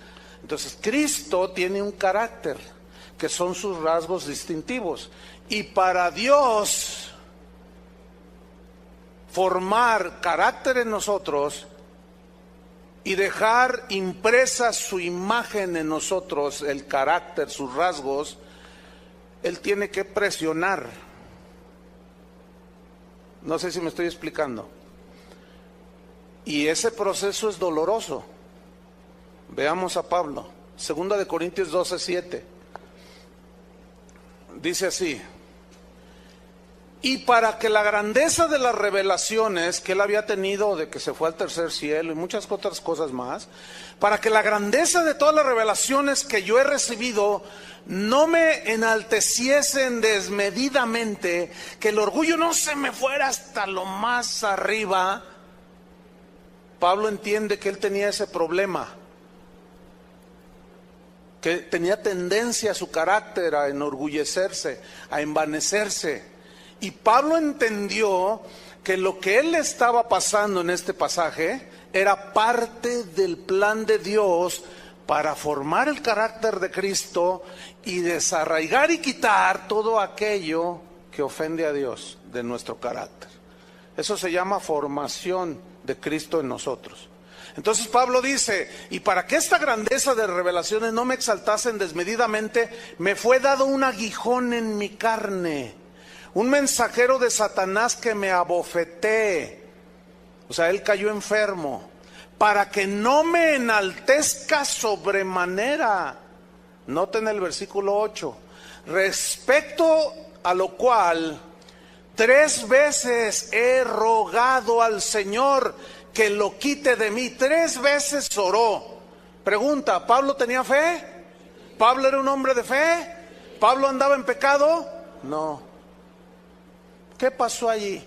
Entonces, Cristo tiene un carácter, que son sus rasgos distintivos. Y para Dios formar carácter en nosotros y dejar impresa su imagen en nosotros, el carácter, sus rasgos, Él tiene que presionar. No sé si me estoy explicando. Y ese proceso es doloroso. Veamos a Pablo, 2 de Corintios 12:7. Dice así: Y para que la grandeza de las revelaciones que él había tenido, de que se fue al tercer cielo y muchas otras cosas más, para que la grandeza de todas las revelaciones que yo he recibido no me enalteciesen desmedidamente, que el orgullo no se me fuera hasta lo más arriba, Pablo entiende que él tenía ese problema, que tenía tendencia a su carácter a enorgullecerse, a envanecerse. Y Pablo entendió que lo que él estaba pasando en este pasaje era parte del plan de Dios para formar el carácter de Cristo y desarraigar y quitar todo aquello que ofende a Dios de nuestro carácter. Eso se llama formación de Cristo en nosotros. Entonces Pablo dice, y para que esta grandeza de revelaciones no me exaltasen desmedidamente, me fue dado un aguijón en mi carne, un mensajero de Satanás que me abofetee. O sea, él cayó enfermo, para que no me enaltezca sobremanera. Noten el versículo 8, respecto a lo cual 3 veces he rogado al Señor que lo quite de mí. 3 veces oró. Pregunta, ¿Pablo tenía fe? ¿Pablo era un hombre de fe? ¿Pablo andaba en pecado? No. ¿Qué pasó allí?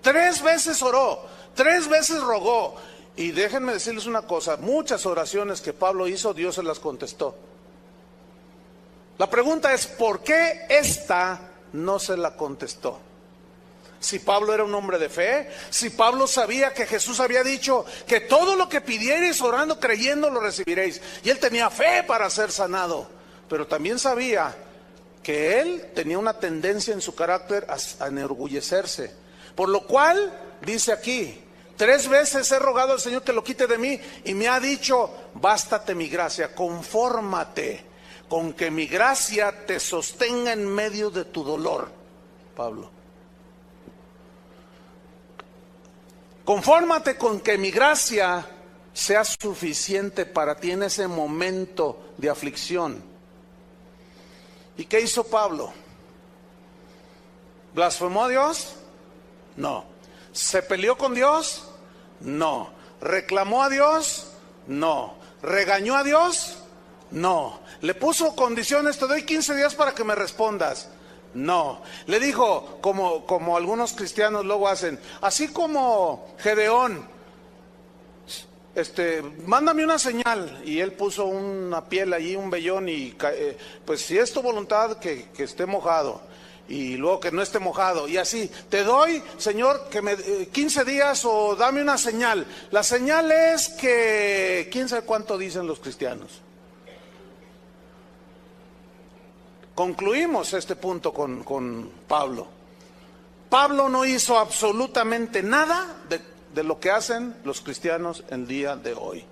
3 veces oró, 3 veces rogó. Y déjenme decirles una cosa, muchas oraciones que Pablo hizo, Dios se las contestó. La pregunta es, ¿por qué esta no se la contestó? Si Pablo era un hombre de fe, si Pablo sabía que Jesús había dicho que todo lo que pidierais orando, creyendo, lo recibiréis. Y él tenía fe para ser sanado, pero también sabía que él tenía una tendencia en su carácter a enorgullecerse. Por lo cual, dice aquí, 3 veces he rogado al Señor que lo quite de mí y me ha dicho, bástate mi gracia, confórmate con que mi gracia te sostenga en medio de tu dolor. Pablo. Confórmate con que mi gracia sea suficiente para ti en ese momento de aflicción. ¿Y qué hizo Pablo? ¿Blasfemó a Dios? No. ¿Se peleó con Dios? No. ¿Reclamó a Dios? No. ¿Regañó a Dios? No. ¿Le puso condiciones? Te doy 15 días para que me respondas. No. Le dijo, como algunos cristianos luego hacen, así como Gedeón, mándame una señal, y él puso una piel allí, un vellón, y pues si es tu voluntad que esté mojado, y luego que no esté mojado, y así, te doy, Señor, que me 15 días o dame una señal. La señal es que, ¿quién sabe cuánto dicen los cristianos? Concluimos este punto con Pablo. Pablo no hizo absolutamente nada de lo que hacen los cristianos el día de hoy.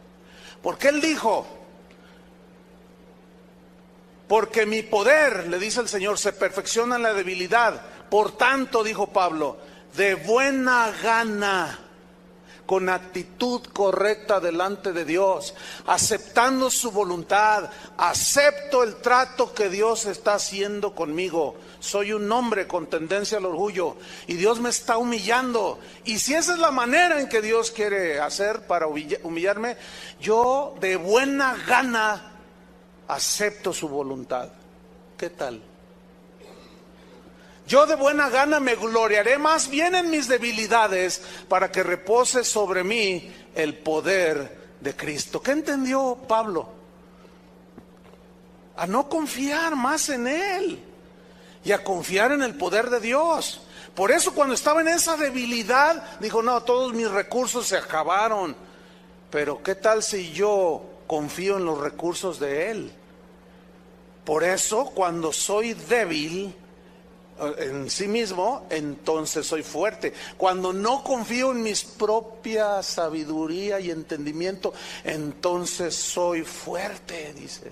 Porque él dijo, porque mi poder, le dice el Señor, se perfecciona en la debilidad. Por tanto, dijo Pablo, de buena gana, con actitud correcta delante de Dios, aceptando su voluntad, acepto el trato que Dios está haciendo conmigo. Soy un hombre con tendencia al orgullo y Dios me está humillando, y si esa es la manera en que Dios quiere hacer para humillarme, yo de buena gana acepto su voluntad. ¿Qué tal? Yo de buena gana me gloriaré más bien en mis debilidades, para que repose sobre mí el poder de Cristo. ¿Qué entendió Pablo? A no confiar más en Él y a confiar en el poder de Dios. Por eso cuando estaba en esa debilidad, dijo, no, todos mis recursos se acabaron. Pero ¿qué tal si yo confío en los recursos de Él? Por eso cuando soy débil en sí mismo, entonces soy fuerte. Cuando no confío en mis propia sabiduría y entendimiento, entonces soy fuerte, dice.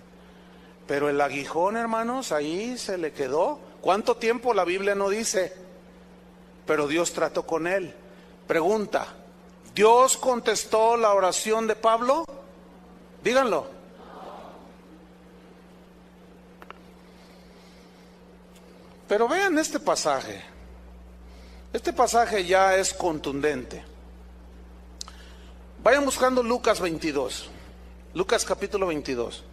Pero el aguijón, hermanos, ahí se le quedó. ¿Cuánto tiempo? La Biblia no dice, pero Dios trató con él. Pregunta, ¿Dios contestó la oración de Pablo? Díganlo. Pero vean este pasaje. Este pasaje ya es contundente. Vayan buscando Lucas 22. Lucas capítulo 22.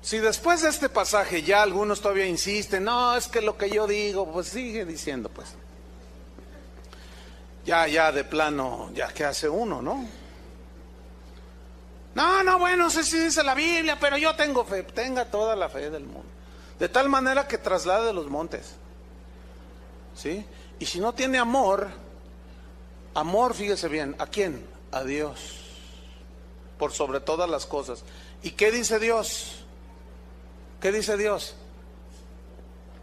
Si después de este pasaje ya algunos todavía insisten, no, es que lo que yo digo, pues sigue diciendo, pues. Ya de plano, ya ¿qué hace uno, no? No, bueno, sé si dice la Biblia, pero yo tengo fe. Tenga toda la fe del mundo. De tal manera que traslade los montes. ¿Sí? Y si no tiene amor, fíjese bien, ¿a quién? A Dios. Por sobre todas las cosas. ¿Y qué dice Dios? ¿Qué dice Dios?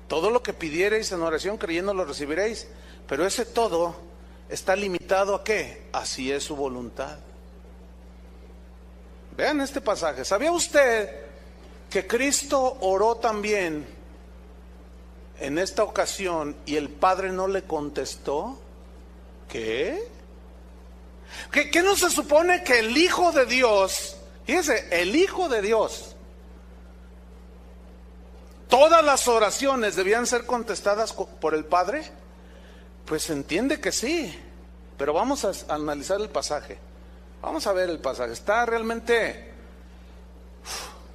Todo lo que pidiereis en oración creyendo lo recibiréis. Pero ese todo está limitado ¿a qué? Así es su voluntad. Vean este pasaje. ¿Sabía usted que Cristo oró también en esta ocasión y el Padre no le contestó? ¿Qué? ¿Qué no se supone que el Hijo de Dios, fíjese, el Hijo de Dios, todas las oraciones debían ser contestadas por el Padre? Pues se entiende que sí, pero vamos a analizar el pasaje. Vamos a ver el pasaje. Está realmente...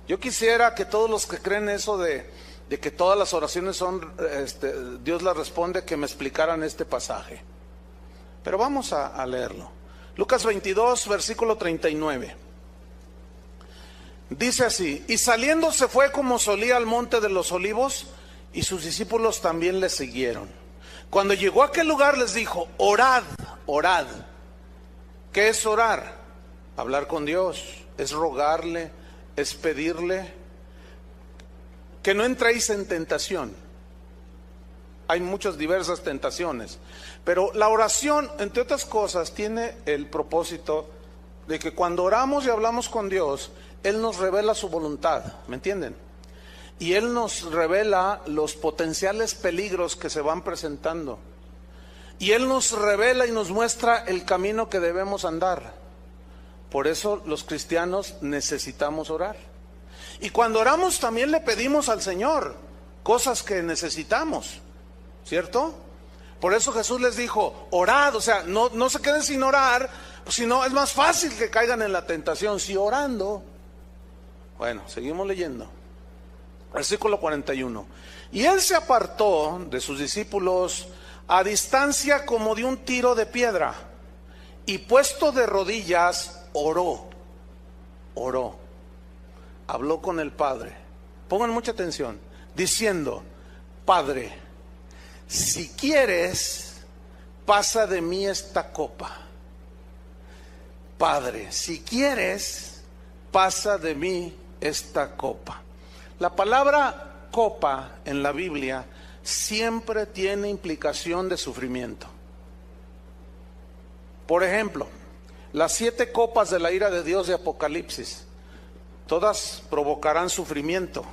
Yo quisiera que todos los que creen eso de que todas las oraciones son, Dios las responde, que me explicaran este pasaje. Pero vamos a leerlo. Lucas 22, versículo 39. Dice así: y saliendo se fue como solía al monte de los olivos, y sus discípulos también le siguieron. Cuando llegó a aquel lugar les dijo: orad. ¿Qué es orar? Hablar con Dios, es rogarle, es pedirle que no entréis en tentación. Hay muchas diversas tentaciones, pero la oración, entre otras cosas, tiene el propósito de que cuando oramos y hablamos con Dios, Él nos revela su voluntad, ¿me entienden? Y Él nos revela los potenciales peligros que se van presentando. Y Él nos revela y nos muestra el camino que debemos andar. Por eso los cristianos necesitamos orar. Y cuando oramos también le pedimos al Señor cosas que necesitamos, ¿cierto? Por eso Jesús les dijo: orad, o sea, no se queden sin orar, pues si no es más fácil que caigan en la tentación, si orando. Bueno, seguimos leyendo. Versículo 41. Y Él se apartó de sus discípulos a distancia como de un tiro de piedra, y puesto de rodillas, oró, habló con el Padre. Pongan mucha atención, diciendo: Padre, si quieres, pasa de mí esta copa. Padre, si quieres, pasa de mí esta copa. La palabra copa en la Biblia siempre tiene implicación de sufrimiento. Por ejemplo, las 7 copas de la ira de Dios de Apocalipsis, todas provocarán sufrimiento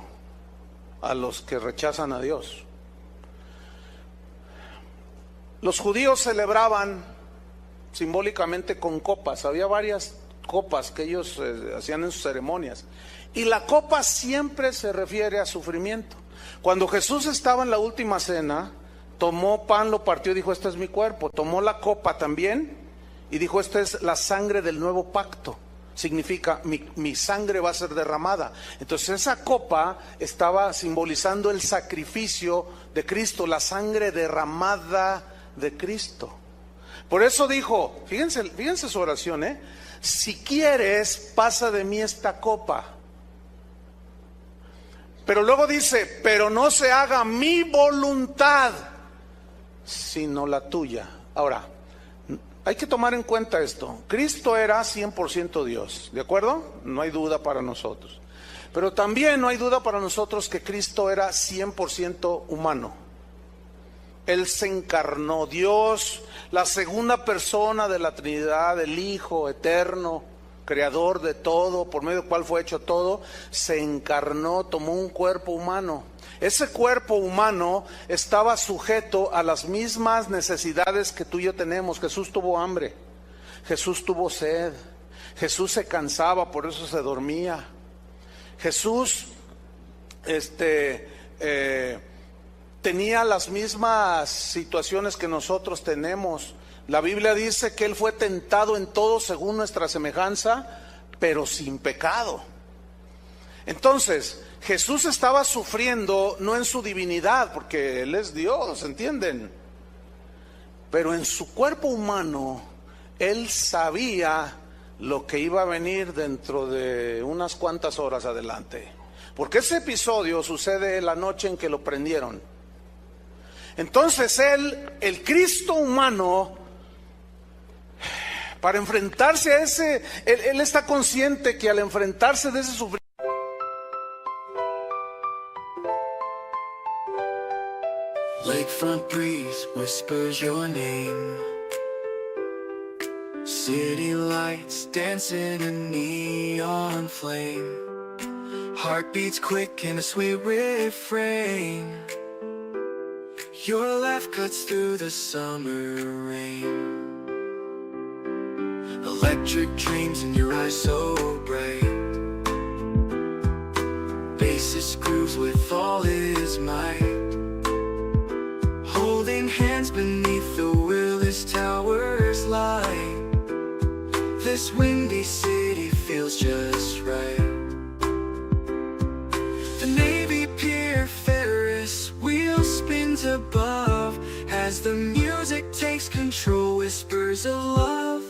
a los que rechazan a Dios. Los judíos celebraban simbólicamente con copas. Había varias copas que ellos hacían en sus ceremonias. Y la copa siempre se refiere a sufrimiento. Cuando Jesús estaba en la última cena, tomó pan, lo partió y dijo: este es mi cuerpo. Tomó la copa también y dijo: esta es la sangre del nuevo pacto. Significa mi sangre va a ser derramada. Entonces esa copa estaba simbolizando el sacrificio de Cristo, la sangre derramada de Cristo. Por eso dijo, fíjense su oración, si quieres, pasa de mí esta copa. Pero luego dice: pero no se haga mi voluntad, sino la tuya. Ahora, hay que tomar en cuenta esto. Cristo era 100% Dios, ¿de acuerdo? No hay duda para nosotros. Pero también no hay duda para nosotros que Cristo era 100% humano. Él se encarnó, Dios, la segunda persona de la Trinidad, el Hijo eterno, creador de todo, por medio del cual fue hecho todo, se encarnó, tomó un cuerpo humano. Ese cuerpo humano estaba sujeto a las mismas necesidades que tú y yo tenemos. Jesús tuvo hambre, Jesús tuvo sed, Jesús se cansaba, por eso se dormía. Jesús tenía las mismas situaciones que nosotros tenemos. La Biblia dice que Él fue tentado en todo según nuestra semejanza, pero sin pecado. Entonces, Jesús estaba sufriendo no en su divinidad, porque Él es Dios, ¿entienden? Pero en su cuerpo humano, Él sabía lo que iba a venir dentro de unas cuantas horas adelante. Porque ese episodio sucede la noche en que lo prendieron. Entonces Él, el Cristo humano, para enfrentarse a ese, él está consciente que al enfrentarse de ese sufrimiento, Lakefront breeze whispers your name. City lights dancing in neon flame. Heartbeats quick in a sweet refrain. Your laugh cuts through the summer rain. Electric dreams in your eyes so bright. Bassist grooves with all his might. Holding hands beneath the Willis Towers light. This windy city feels just right. The Navy Pier Ferris wheel spins above. As the music takes control, whispers of love.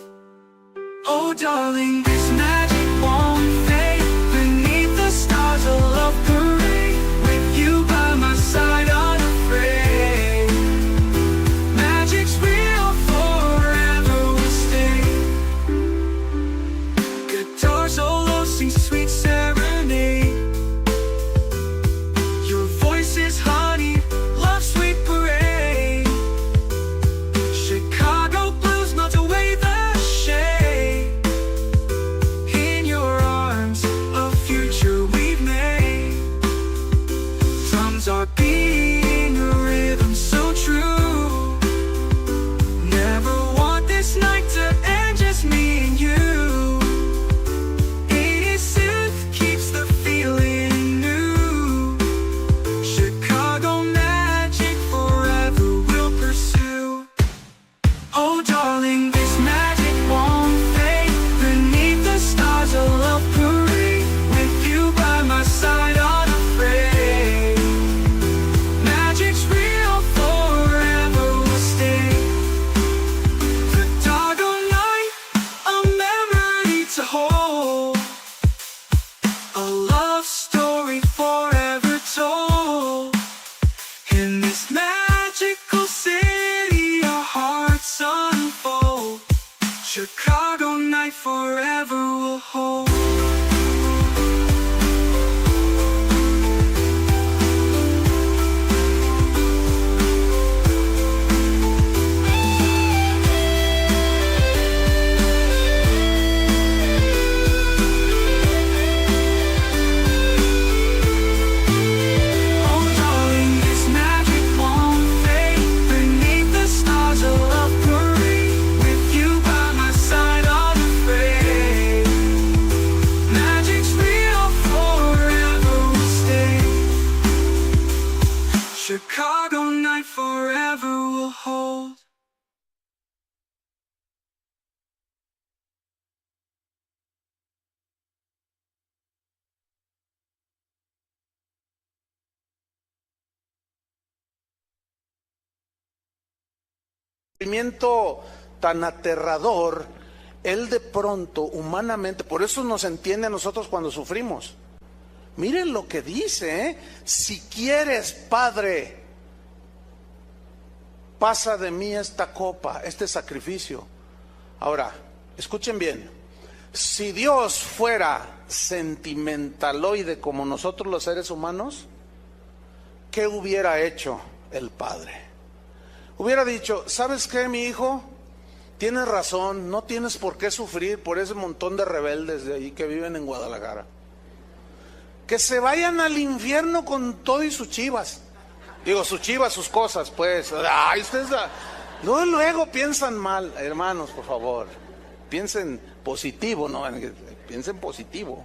Oh darling, this magic won't fade. Beneath the stars a love parade. With you by my side unafraid. Magic's real, forever will stay. Guitar solo sings sweet serenade. Your voice is honey, love sweet parade. Chicago blues melt away the shade. In your arms, a future we've made. Drums are beating a rhythm so true. Never want this night to end, just me and you. 80s synth keeps the feeling new. Chicago magic forever will pursue. Oh darling, this magic won't fade. Beneath the stars a love parade. With you by my side unafraid. Magic's real, forever will stay. The doggone night, a memory to hold. A love story forever told. In this magical city, our hearts unfold. Chicago night forever will hold. Oh darling, this magic won't fade. Beneath the stars a love parade. With you by my side unafraid. Magic's real, forever will stay. Chicago night forever will hold. sufrimiento tan aterrador, Él de pronto, humanamente, por eso nos entiende a nosotros cuando sufrimos. Miren lo que dice, ¿eh? Si quieres, Padre, pasa de mí esta copa, este sacrificio. Ahora, escuchen bien, si Dios fuera sentimentaloide como nosotros los seres humanos, ¿qué hubiera hecho el Padre? Hubiera dicho, ¿sabes qué, mi hijo? Tienes razón, no tienes por qué sufrir por ese montón de rebeldes de ahí que viven en Guadalajara. Que se vayan al infierno con todo y sus chivas. Digo, sus chivas, sus cosas, pues. Ay, ustedes luego piensan mal, hermanos, por favor. Piensen positivo, ¿no? Piensen positivo.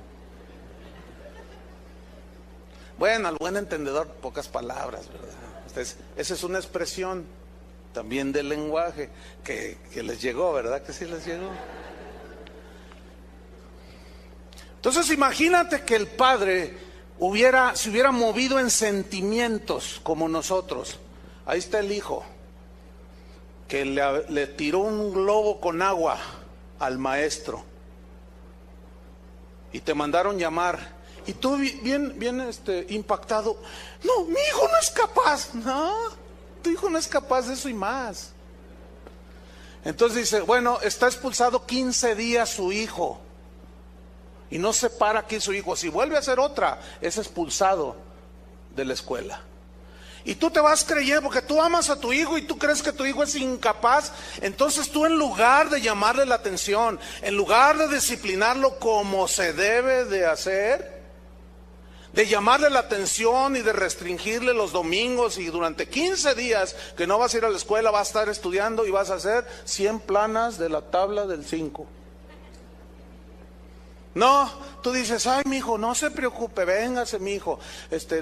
Bueno, al buen entendedor, pocas palabras, ¿verdad? Entonces, esa es una expresión también del lenguaje que les llegó, ¿verdad? Que sí les llegó. Entonces imagínate que el padre se hubiera movido en sentimientos como nosotros. Ahí está el hijo, que le tiró un globo con agua al maestro y te mandaron llamar y tú bien impactado. No, mi hijo no es capaz. No, tu hijo no es capaz de eso y más. Entonces dice, bueno, está expulsado 15 días su hijo y no se para aquí su hijo. Si vuelve a hacer otra, es expulsado de la escuela. Y tú te vas creyendo, porque tú amas a tu hijo y tú crees que tu hijo es incapaz. Entonces tú, en lugar de llamarle la atención, en lugar de disciplinarlo como se debe de hacer, de llamarle la atención y de restringirle los domingos, y durante 15 días que no vas a ir a la escuela, vas a estar estudiando y vas a hacer 100 planas de la tabla del 5. No, tú dices, ay, mi hijo, no se preocupe, véngase, mi hijo,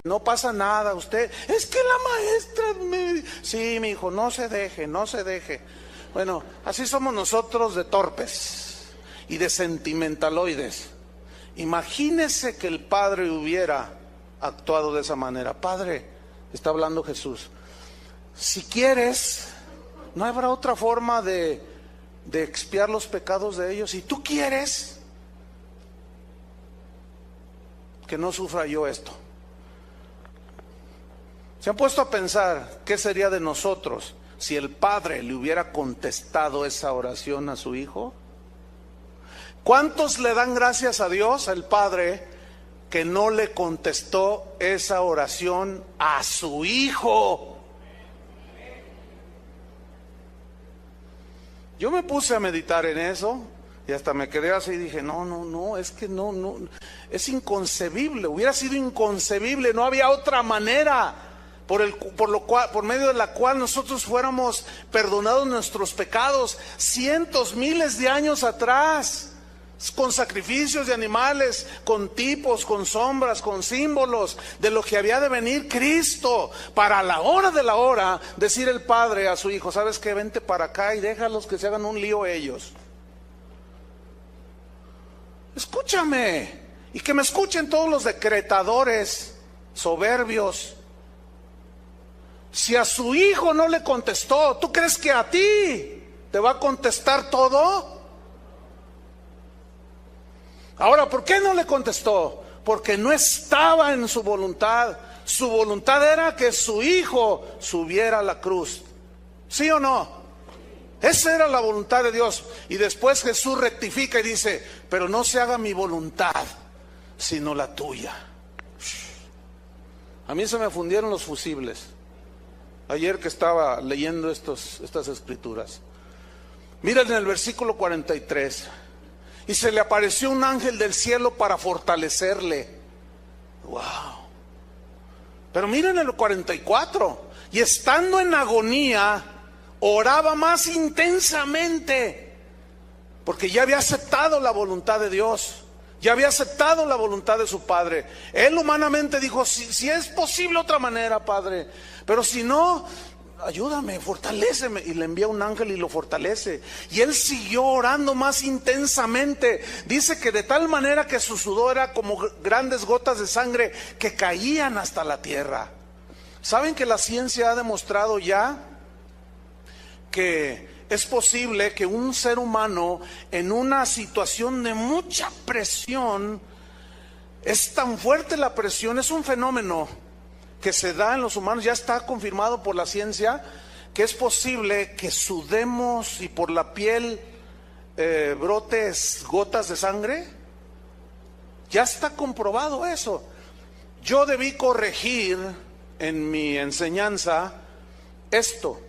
no pasa nada, usted, es que la maestra sí, mi hijo, no se deje. Bueno, así somos nosotros de torpes y de sentimentaloides. Imagínese que el padre hubiera actuado de esa manera. Padre, está hablando Jesús, si quieres, no habrá otra forma de expiar los pecados de ellos. Si tú quieres que no sufra yo esto. ¿Se han puesto a pensar qué sería de nosotros si el padre le hubiera contestado esa oración a su hijo? ¿Cuántos le dan gracias a Dios, al padre, que no le contestó esa oración a su hijo? Yo me puse a meditar en eso y hasta me quedé así y dije, no, es que no, es inconcebible, hubiera sido inconcebible, no había otra manera por medio de la cual nosotros fuéramos perdonados nuestros pecados cientos, miles de años atrás, con sacrificios de animales, con tipos, con sombras, con símbolos de lo que había de venir Cristo, para la hora de la hora decir el padre a su hijo, ¿sabes qué? Vente para acá y déjalos que se hagan un lío ellos. Escúchame, y que me escuchen todos los decretadores soberbios. Si a su hijo no le contestó, ¿tú crees que a ti te va a contestar todo? Ahora, ¿por qué no le contestó? Porque no estaba en su voluntad. Su voluntad era que su hijo subiera a la cruz. ¿Sí o no? Esa era la voluntad de Dios. Y después Jesús rectifica y dice, pero no se haga mi voluntad, sino la tuya. A mí se me fundieron los fusibles ayer que estaba leyendo estas escrituras. Miren en el versículo 43. Y se le apareció un ángel del cielo para fortalecerle. Wow. Pero miren el 44. Y estando en agonía, oraba más intensamente, porque ya había aceptado la voluntad de Dios, ya había aceptado la voluntad de su padre. Él humanamente dijo, si es posible otra manera, padre, pero si no, ayúdame, fortaléceme. Y le envía un ángel y lo fortalece. Y él siguió orando más intensamente. Dice que de tal manera que su sudor era como grandes gotas de sangre que caían hasta la tierra. ¿Saben que la ciencia ha demostrado ya que es posible que un ser humano en una situación de mucha presión, es tan fuerte la presión, es un fenómeno que se da en los humanos, ya está confirmado por la ciencia, que es posible que sudemos y por la piel brotes gotas de sangre? Ya está comprobado eso. Yo debí corregir en mi enseñanza esto,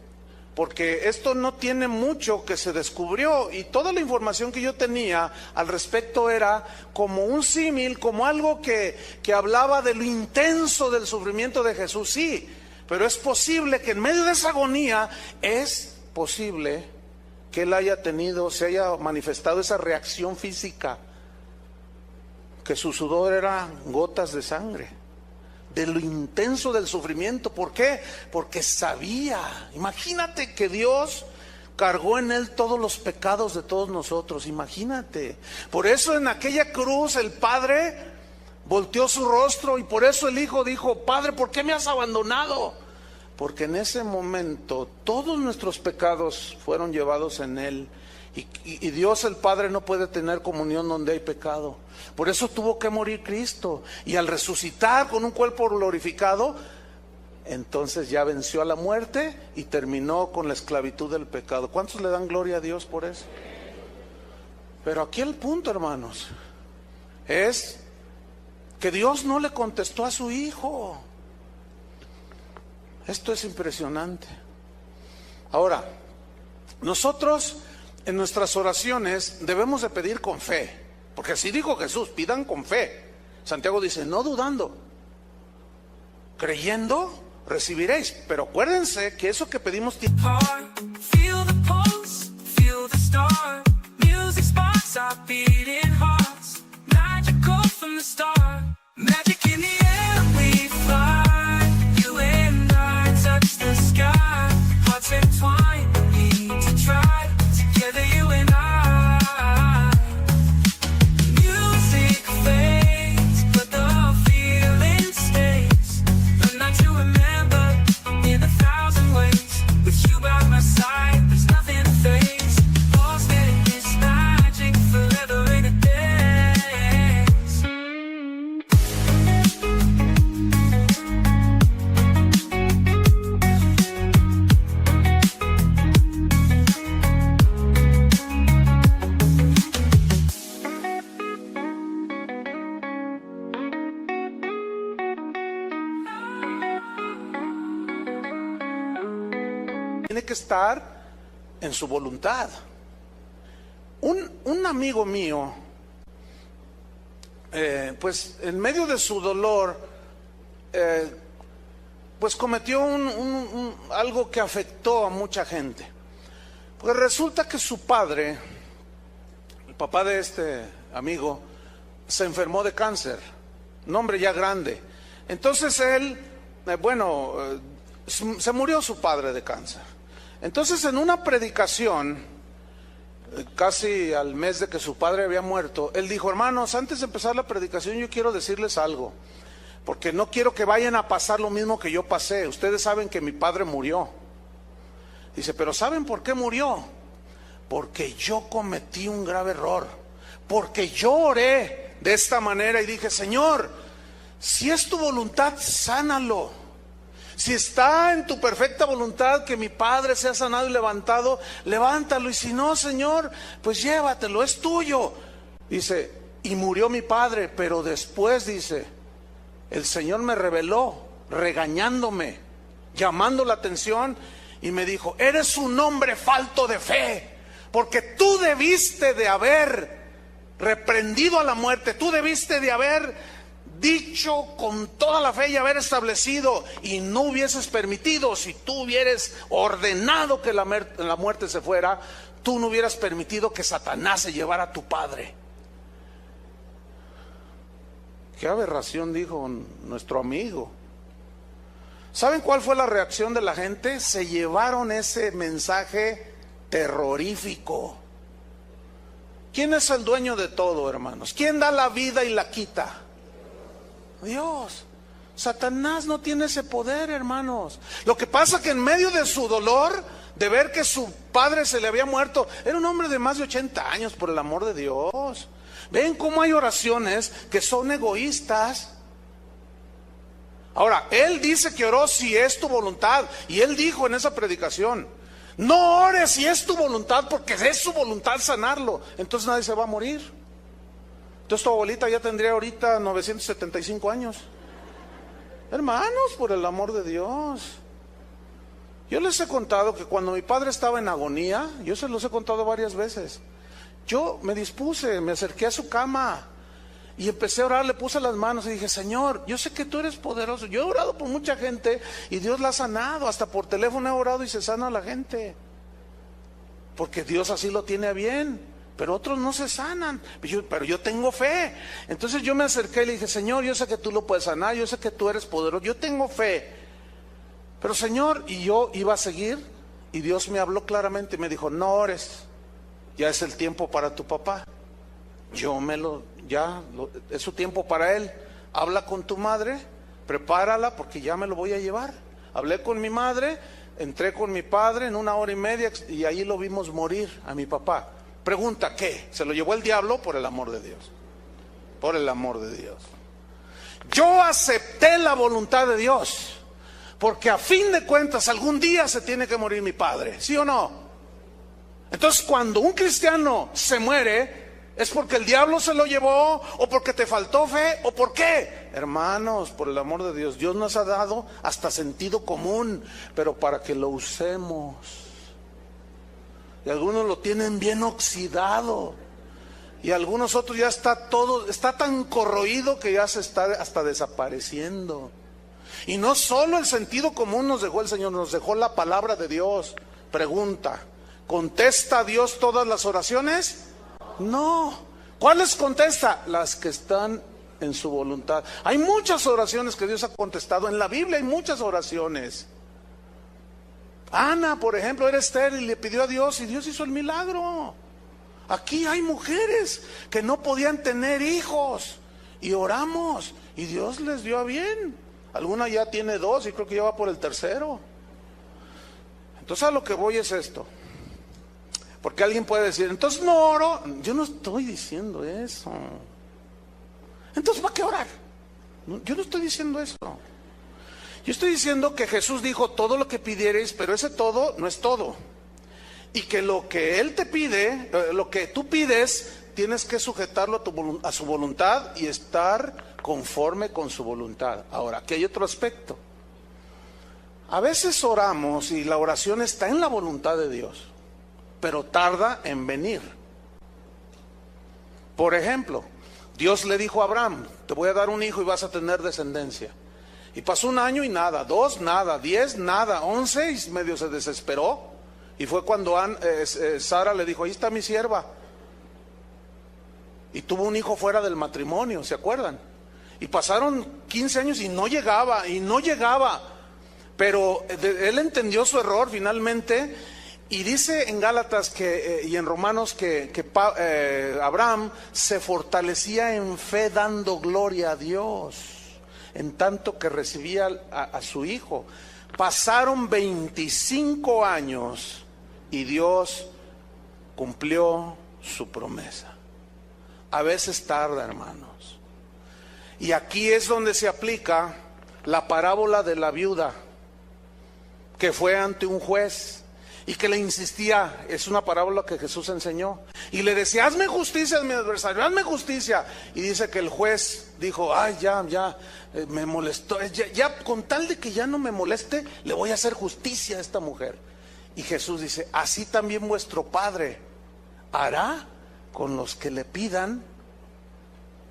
porque esto no tiene mucho que se descubrió, y toda la información que yo tenía al respecto era como un símil, como algo que hablaba de lo intenso del sufrimiento de Jesús. Sí, pero es posible que en medio de esa agonía, es posible que él se haya manifestado esa reacción física, que su sudor era gotas de sangre. de lo intenso del sufrimiento. ¿Por qué? Porque sabía. Imagínate que Dios cargó en él todos los pecados de todos nosotros, imagínate. Por eso en aquella cruz el Padre volteó su rostro y por eso el Hijo dijo: Padre, ¿por qué me has abandonado? Porque en ese momento todos nuestros pecados fueron llevados en él. Y Dios el Padre no puede tener comunión donde hay pecado. Por eso tuvo que morir Cristo. Y al resucitar con un cuerpo glorificado, entonces ya venció a la muerte y terminó con la esclavitud del pecado. ¿Cuántos le dan gloria a Dios por eso? Pero aquí el punto, hermanos, es que Dios no le contestó a su Hijo. Esto es impresionante. Ahora, nosotros en nuestras oraciones debemos de pedir con fe, porque así dijo Jesús: pidan con fe. Santiago dice: no dudando, creyendo recibiréis. Pero acuérdense que eso que pedimos Feel the pulse, feel the star. Music sparks are beating hearts. Magical from the start. Magic in the air we fly. You and I touch the sky. Hearts entwined, need to try. Together you and I. Music fades, but the feeling stays. A night to remember in 1,000 ways. With you by my side, there's nothing to face. Lost in this magic, forever in a daze. tiene que estar en su voluntad. Un amigo mío, pues en medio de su dolor, pues cometió algo que afectó a mucha gente. Pues resulta que su padre, el papá de este amigo, se enfermó de cáncer, un hombre ya grande. Entonces él, se murió su padre de cáncer. Entonces en una predicación, casi al mes de que su padre había muerto, él dijo: hermanos, antes de empezar la predicación yo quiero decirles algo, porque no quiero que vayan a pasar lo mismo que yo pasé. Ustedes saben que mi padre murió. Dice: pero ¿saben por qué murió? Porque yo cometí un grave error, porque yo oré de esta manera y dije: Señor, si es tu voluntad, sánalo. Si está en tu perfecta voluntad que mi padre sea sanado y levantado, levántalo. Y si no, Señor, pues llévatelo, es tuyo. Dice: y murió mi padre, pero después, dice, el Señor me reveló, regañándome, llamando la atención, y me dijo: eres un hombre falto de fe, porque tú debiste de haber reprendido a la muerte, tú debiste de haber dicho con toda la fe y haber establecido, y no hubieses permitido. Si tú hubieras ordenado que la muerte se fuera, tú no hubieras permitido que Satanás se llevara a tu padre. Qué aberración, dijo nuestro amigo. ¿Saben cuál fue la reacción de la gente? Se llevaron ese mensaje terrorífico. ¿Quién es el dueño de todo, hermanos? ¿Quién da la vida y la quita? Dios. Satanás no tiene ese poder, hermanos. Lo que pasa es que en medio de su dolor, de ver que su padre se le había muerto, era un hombre de más de 80 años, por el amor de Dios. Ven cómo hay oraciones que son egoístas. Ahora, él dice que oró si es tu voluntad, y él dijo en esa predicación: no ores si es tu voluntad, porque es su voluntad sanarlo. Entonces nadie se va a morir. Entonces tu abuelita ya tendría ahorita 975 años. Hermanos, por el amor de Dios. Yo les he contado que cuando mi padre estaba en agonía, yo se los he contado varias veces, yo me dispuse, me acerqué a su cama y empecé a orar, le puse las manos y dije: Señor, yo sé que tú eres poderoso. Yo he orado por mucha gente y Dios la ha sanado, hasta por teléfono he orado y se sana a la gente, porque Dios así lo tiene a bien. pero otros no se sanan. Pero yo tengo fe. Entonces yo me acerqué y le dije, Señor, yo sé que tú lo puedes sanar, yo sé que tú eres poderoso, yo tengo fe. Pero Señor, y yo iba a seguir, y Dios me habló claramente y me dijo, no ores, ya es el tiempo para tu papá. Es su tiempo para él. Habla con tu madre, prepárala porque ya me lo voy a llevar. Hablé con mi madre, entré con mi padre en 1 hora y media y ahí lo vimos morir a mi papá. Pregunta, ¿qué? ¿Se lo llevó el diablo? Por el amor de Dios. Por el amor de Dios. Yo acepté la voluntad de Dios, porque a fin de cuentas algún día se tiene que morir mi padre, ¿sí o no? Entonces cuando un cristiano se muere, ¿es porque el diablo se lo llevó? ¿O porque te faltó fe? ¿O por qué? Hermanos, por el amor de Dios, Dios nos ha dado hasta sentido común, pero para que lo usemos. Y algunos lo tienen bien oxidado, y algunos otros ya está tan corroído que ya se está hasta desapareciendo. Y no solo el sentido común nos dejó el Señor, nos dejó la palabra de Dios. Pregunta, ¿contesta Dios todas las oraciones? No. ¿Cuáles contesta? Las que están en su voluntad. Hay muchas oraciones que Dios ha contestado. En la Biblia hay muchas oraciones. Ana, por ejemplo, era estéril y le pidió a Dios y Dios hizo el milagro. Aquí hay mujeres que no podían tener hijos y oramos y Dios les dio a bien. Alguna ya tiene 2 y creo que ya va por el 3. Entonces a lo que voy es esto. Porque alguien puede decir, entonces no oro. Yo no estoy diciendo eso. Entonces ¿para qué orar? Yo no estoy diciendo eso. Yo estoy diciendo que Jesús dijo, todo lo que pidiereis, pero ese todo no es todo. Y que lo que Él te pide, lo que tú pides, tienes que sujetarlo a su voluntad y estar conforme con su voluntad. Ahora, aquí hay otro aspecto. A veces oramos y la oración está en la voluntad de Dios, pero tarda en venir. Por ejemplo, Dios le dijo a Abraham, te voy a dar un hijo y vas a tener descendencia. Y pasó 1 año y nada, 2 nada, 10 nada, 11 y medio se desesperó. Y fue cuando Sara le dijo, ahí está mi sierva. Y tuvo un hijo fuera del matrimonio, ¿se acuerdan? Y pasaron 15 años y no llegaba. Pero él entendió su error finalmente. Y dice en Gálatas y en Romanos que Abraham se fortalecía en fe dando gloria a Dios, en tanto que recibía a su hijo. Pasaron 25 años y Dios cumplió su promesa. A veces tarda, hermanos. Y aquí es donde se aplica la parábola de la viuda que fue ante un juez y que le insistía. Es una parábola que Jesús enseñó y le decía, hazme justicia a mi adversario, hazme justicia. Y dice que el juez dijo, ay, ya me molestó, ya con tal de que ya no me moleste, le voy a hacer justicia a esta mujer. Y Jesús dice, así también vuestro Padre hará con los que le pidan.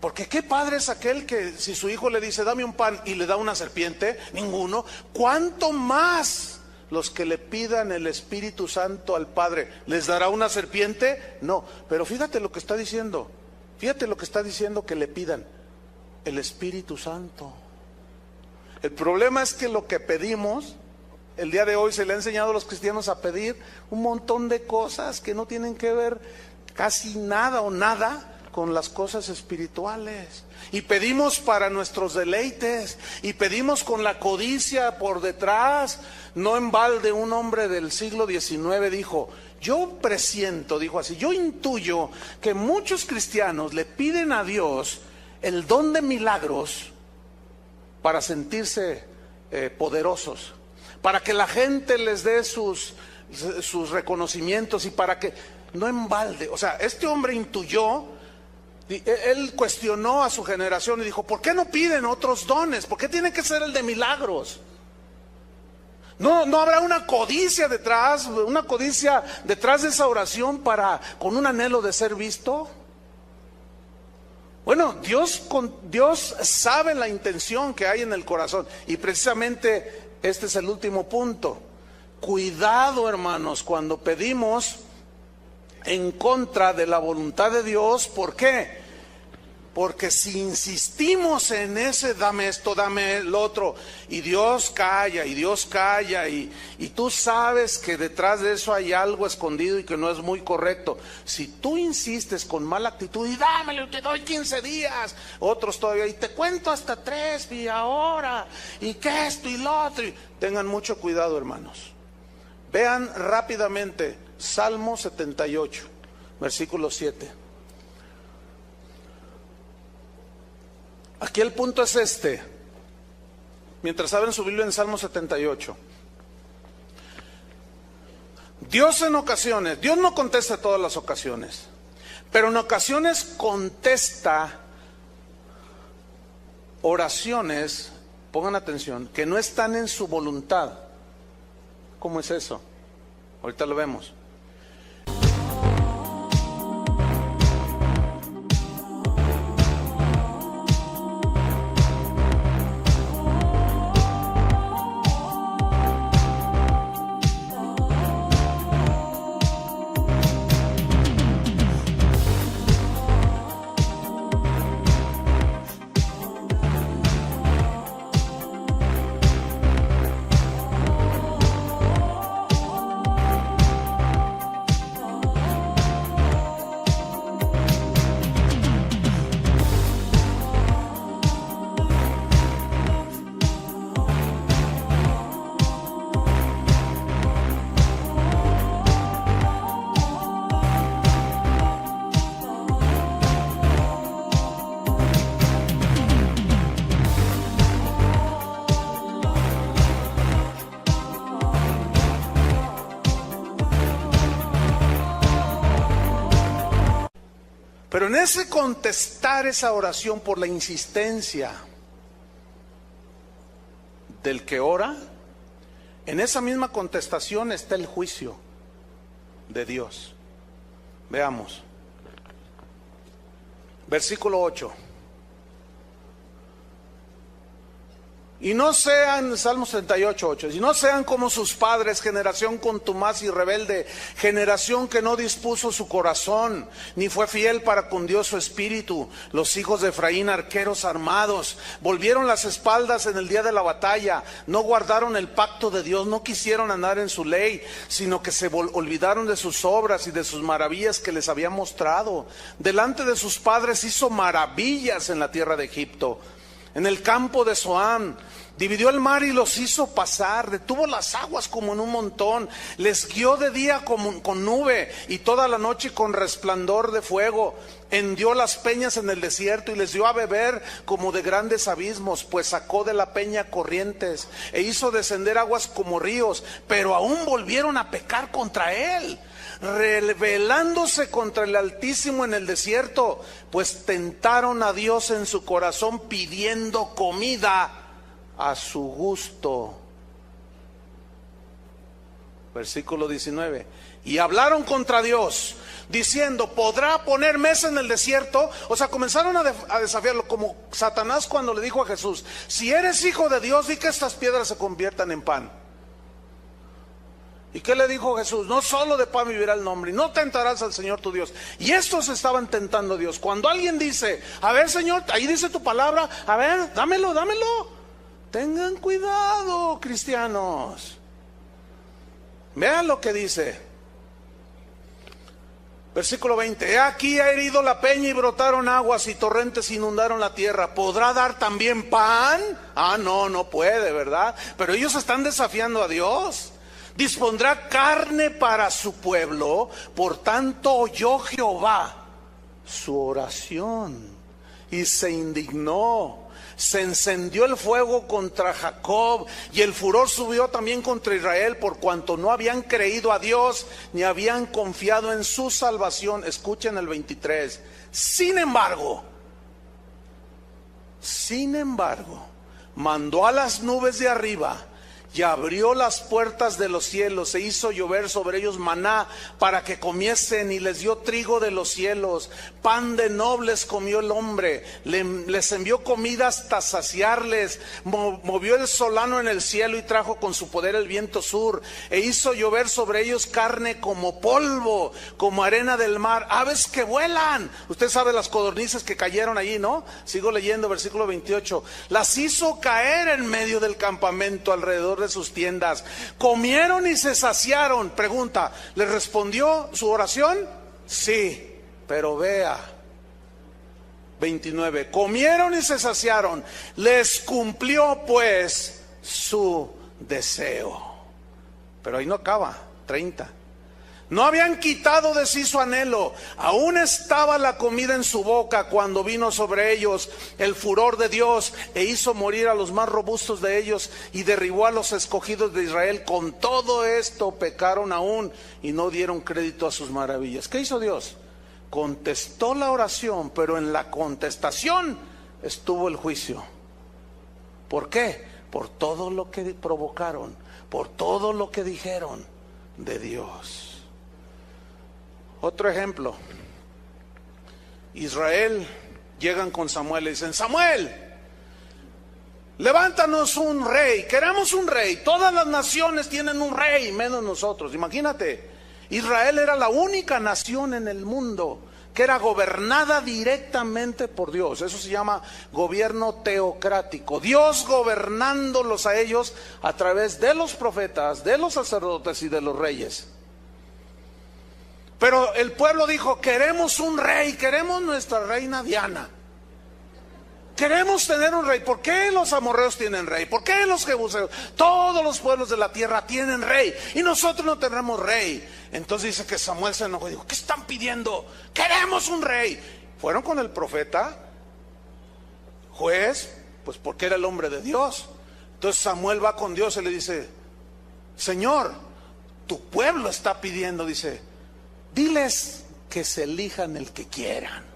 Porque ¿qué padre es aquel que si su hijo le dice dame un pan y le da una serpiente? Ninguno. ¿Cuánto más los que le pidan el Espíritu Santo al Padre les dará una serpiente? No, pero fíjate lo que está diciendo. Fíjate lo que está diciendo que le pidan el Espíritu Santo. El problema es que lo que pedimos, el día de hoy se le ha enseñado a los cristianos a pedir un montón de cosas que no tienen que ver casi nada o nada con las cosas espirituales. Y pedimos para nuestros deleites, y pedimos con la codicia por detrás. No en balde un hombre del siglo XIX dijo, yo presiento, dijo así, yo intuyo que muchos cristianos le piden a Dios el don de milagros para sentirse poderosos, para que la gente les dé sus reconocimientos y para que, no en balde, o sea, este hombre intuyó. Él cuestionó a su generación y dijo, ¿por qué no piden otros dones? ¿Por qué tiene que ser el de milagros? ¿No habrá una codicia detrás de esa oración con un anhelo de ser visto? Bueno, Dios sabe la intención que hay en el corazón. Y precisamente este es el último punto. Cuidado, hermanos, cuando pedimos en contra de la voluntad de Dios. ¿Por qué? Porque si insistimos en ese dame esto, dame el otro, y Dios calla, y tú sabes que detrás de eso hay algo escondido y que no es muy correcto. Si tú insistes con mala actitud y dámelo, te doy 15 días, otros todavía, y te cuento hasta 3 y ahora, y que esto y lo otro. Tengan mucho cuidado, hermanos. Vean rápidamente Salmo 78, versículo 7. Aquí el punto es este. Mientras abren su Biblia en Salmo 78. Dios en ocasiones, Dios no contesta todas las ocasiones, pero en ocasiones contesta oraciones, pongan atención, que no están en su voluntad. ¿Cómo es eso? Ahorita lo vemos. Pero en ese contestar esa oración por la insistencia del que ora, en esa misma contestación está el juicio de Dios. Veamos. Versículo 8. Y no sean, Salmos 38:8, y no sean como sus padres, generación contumaz y rebelde, generación que no dispuso su corazón, ni fue fiel para con Dios su espíritu. Los hijos de Efraín, arqueros armados, volvieron las espaldas en el día de la batalla, no guardaron el pacto de Dios, no quisieron andar en su ley, sino que se olvidaron de sus obras y de sus maravillas que les había mostrado. Delante de sus padres hizo maravillas en la tierra de Egipto. En el campo de Zoán dividió el mar y los hizo pasar, detuvo las aguas como en un montón, les guió de día con nube y toda la noche con resplandor de fuego. Hendió las peñas en el desierto y les dio a beber como de grandes abismos, pues sacó de la peña corrientes e hizo descender aguas como ríos, pero aún volvieron a pecar contra él, rebelándose contra el Altísimo en el desierto, pues tentaron a Dios en su corazón pidiendo comida a su gusto. Versículo 19. Y hablaron contra Dios, diciendo, ¿podrá poner mesa en el desierto? O sea, comenzaron a desafiarlo, como Satanás cuando le dijo a Jesús, si eres hijo de Dios, di que estas piedras se conviertan en pan. ¿Y qué le dijo Jesús? No solo de pan vivirá el hombre, y no tentarás al Señor tu Dios. Y estos estaban tentando a Dios. Cuando alguien dice, a ver Señor, ahí dice tu palabra, a ver, dámelo. Tengan cuidado, cristianos. Vean lo que dice. Versículo 20. He aquí ha herido la peña y brotaron aguas y torrentes inundaron la tierra. ¿Podrá dar también pan? No puede, ¿verdad? Pero ellos están desafiando a Dios. Dispondrá carne para su pueblo, por tanto oyó Jehová su oración y se indignó. Se encendió el fuego contra Jacob y el furor subió también contra Israel, por cuanto no habían creído a Dios ni habían confiado en su salvación. Escuchen el 23. Sin embargo, mandó a las nubes de arriba y abrió las puertas de los cielos, e hizo llover sobre ellos maná para que comiesen, y les dio trigo de los cielos, pan de nobles comió el hombre, les envió comida hasta saciarles, movió el solano en el cielo y trajo con su poder el viento sur, e hizo llover sobre ellos carne como polvo, como arena del mar, aves que vuelan. Usted sabe las codornices que cayeron allí, ¿no? Sigo leyendo, versículo 28. Las hizo caer en medio del campamento, alrededor de sus tiendas. Comieron y se saciaron. Pregunta, ¿le respondió su oración? Sí, pero vea, 29. Comieron y se saciaron. Les cumplió pues su deseo. Pero ahí no acaba, 30. No habían quitado de sí su anhelo, aún estaba la comida en su boca cuando vino sobre ellos el furor de Dios, e hizo morir a los más robustos de ellos y derribó a los escogidos de Israel. Con todo esto pecaron aún y no dieron crédito a sus maravillas. ¿Qué hizo Dios? Contestó la oración, pero en la contestación estuvo el juicio. ¿Por qué? Por todo lo que provocaron, por todo lo que dijeron de Dios. Otro ejemplo, Israel llegan con Samuel y dicen: Samuel, levántanos un rey, queremos un rey, todas las naciones tienen un rey, menos nosotros. Imagínate, Israel era la única nación en el mundo que era gobernada directamente por Dios. Eso se llama gobierno teocrático, Dios gobernándolos a ellos a través de los profetas, de los sacerdotes y de los reyes. Pero el pueblo dijo: queremos un rey, queremos nuestra reina Diana. Queremos tener un rey. ¿Por qué los amorreos tienen rey? ¿Por qué los jebuseos? Todos los pueblos de la tierra tienen rey y nosotros no tenemos rey. Entonces dice que Samuel se enojó y dijo: ¿qué están pidiendo? Queremos un rey. Fueron con el profeta, juez, pues porque era el hombre de Dios. Entonces Samuel va con Dios y le dice: Señor, tu pueblo está pidiendo, dice, diles que se elijan el que quieran.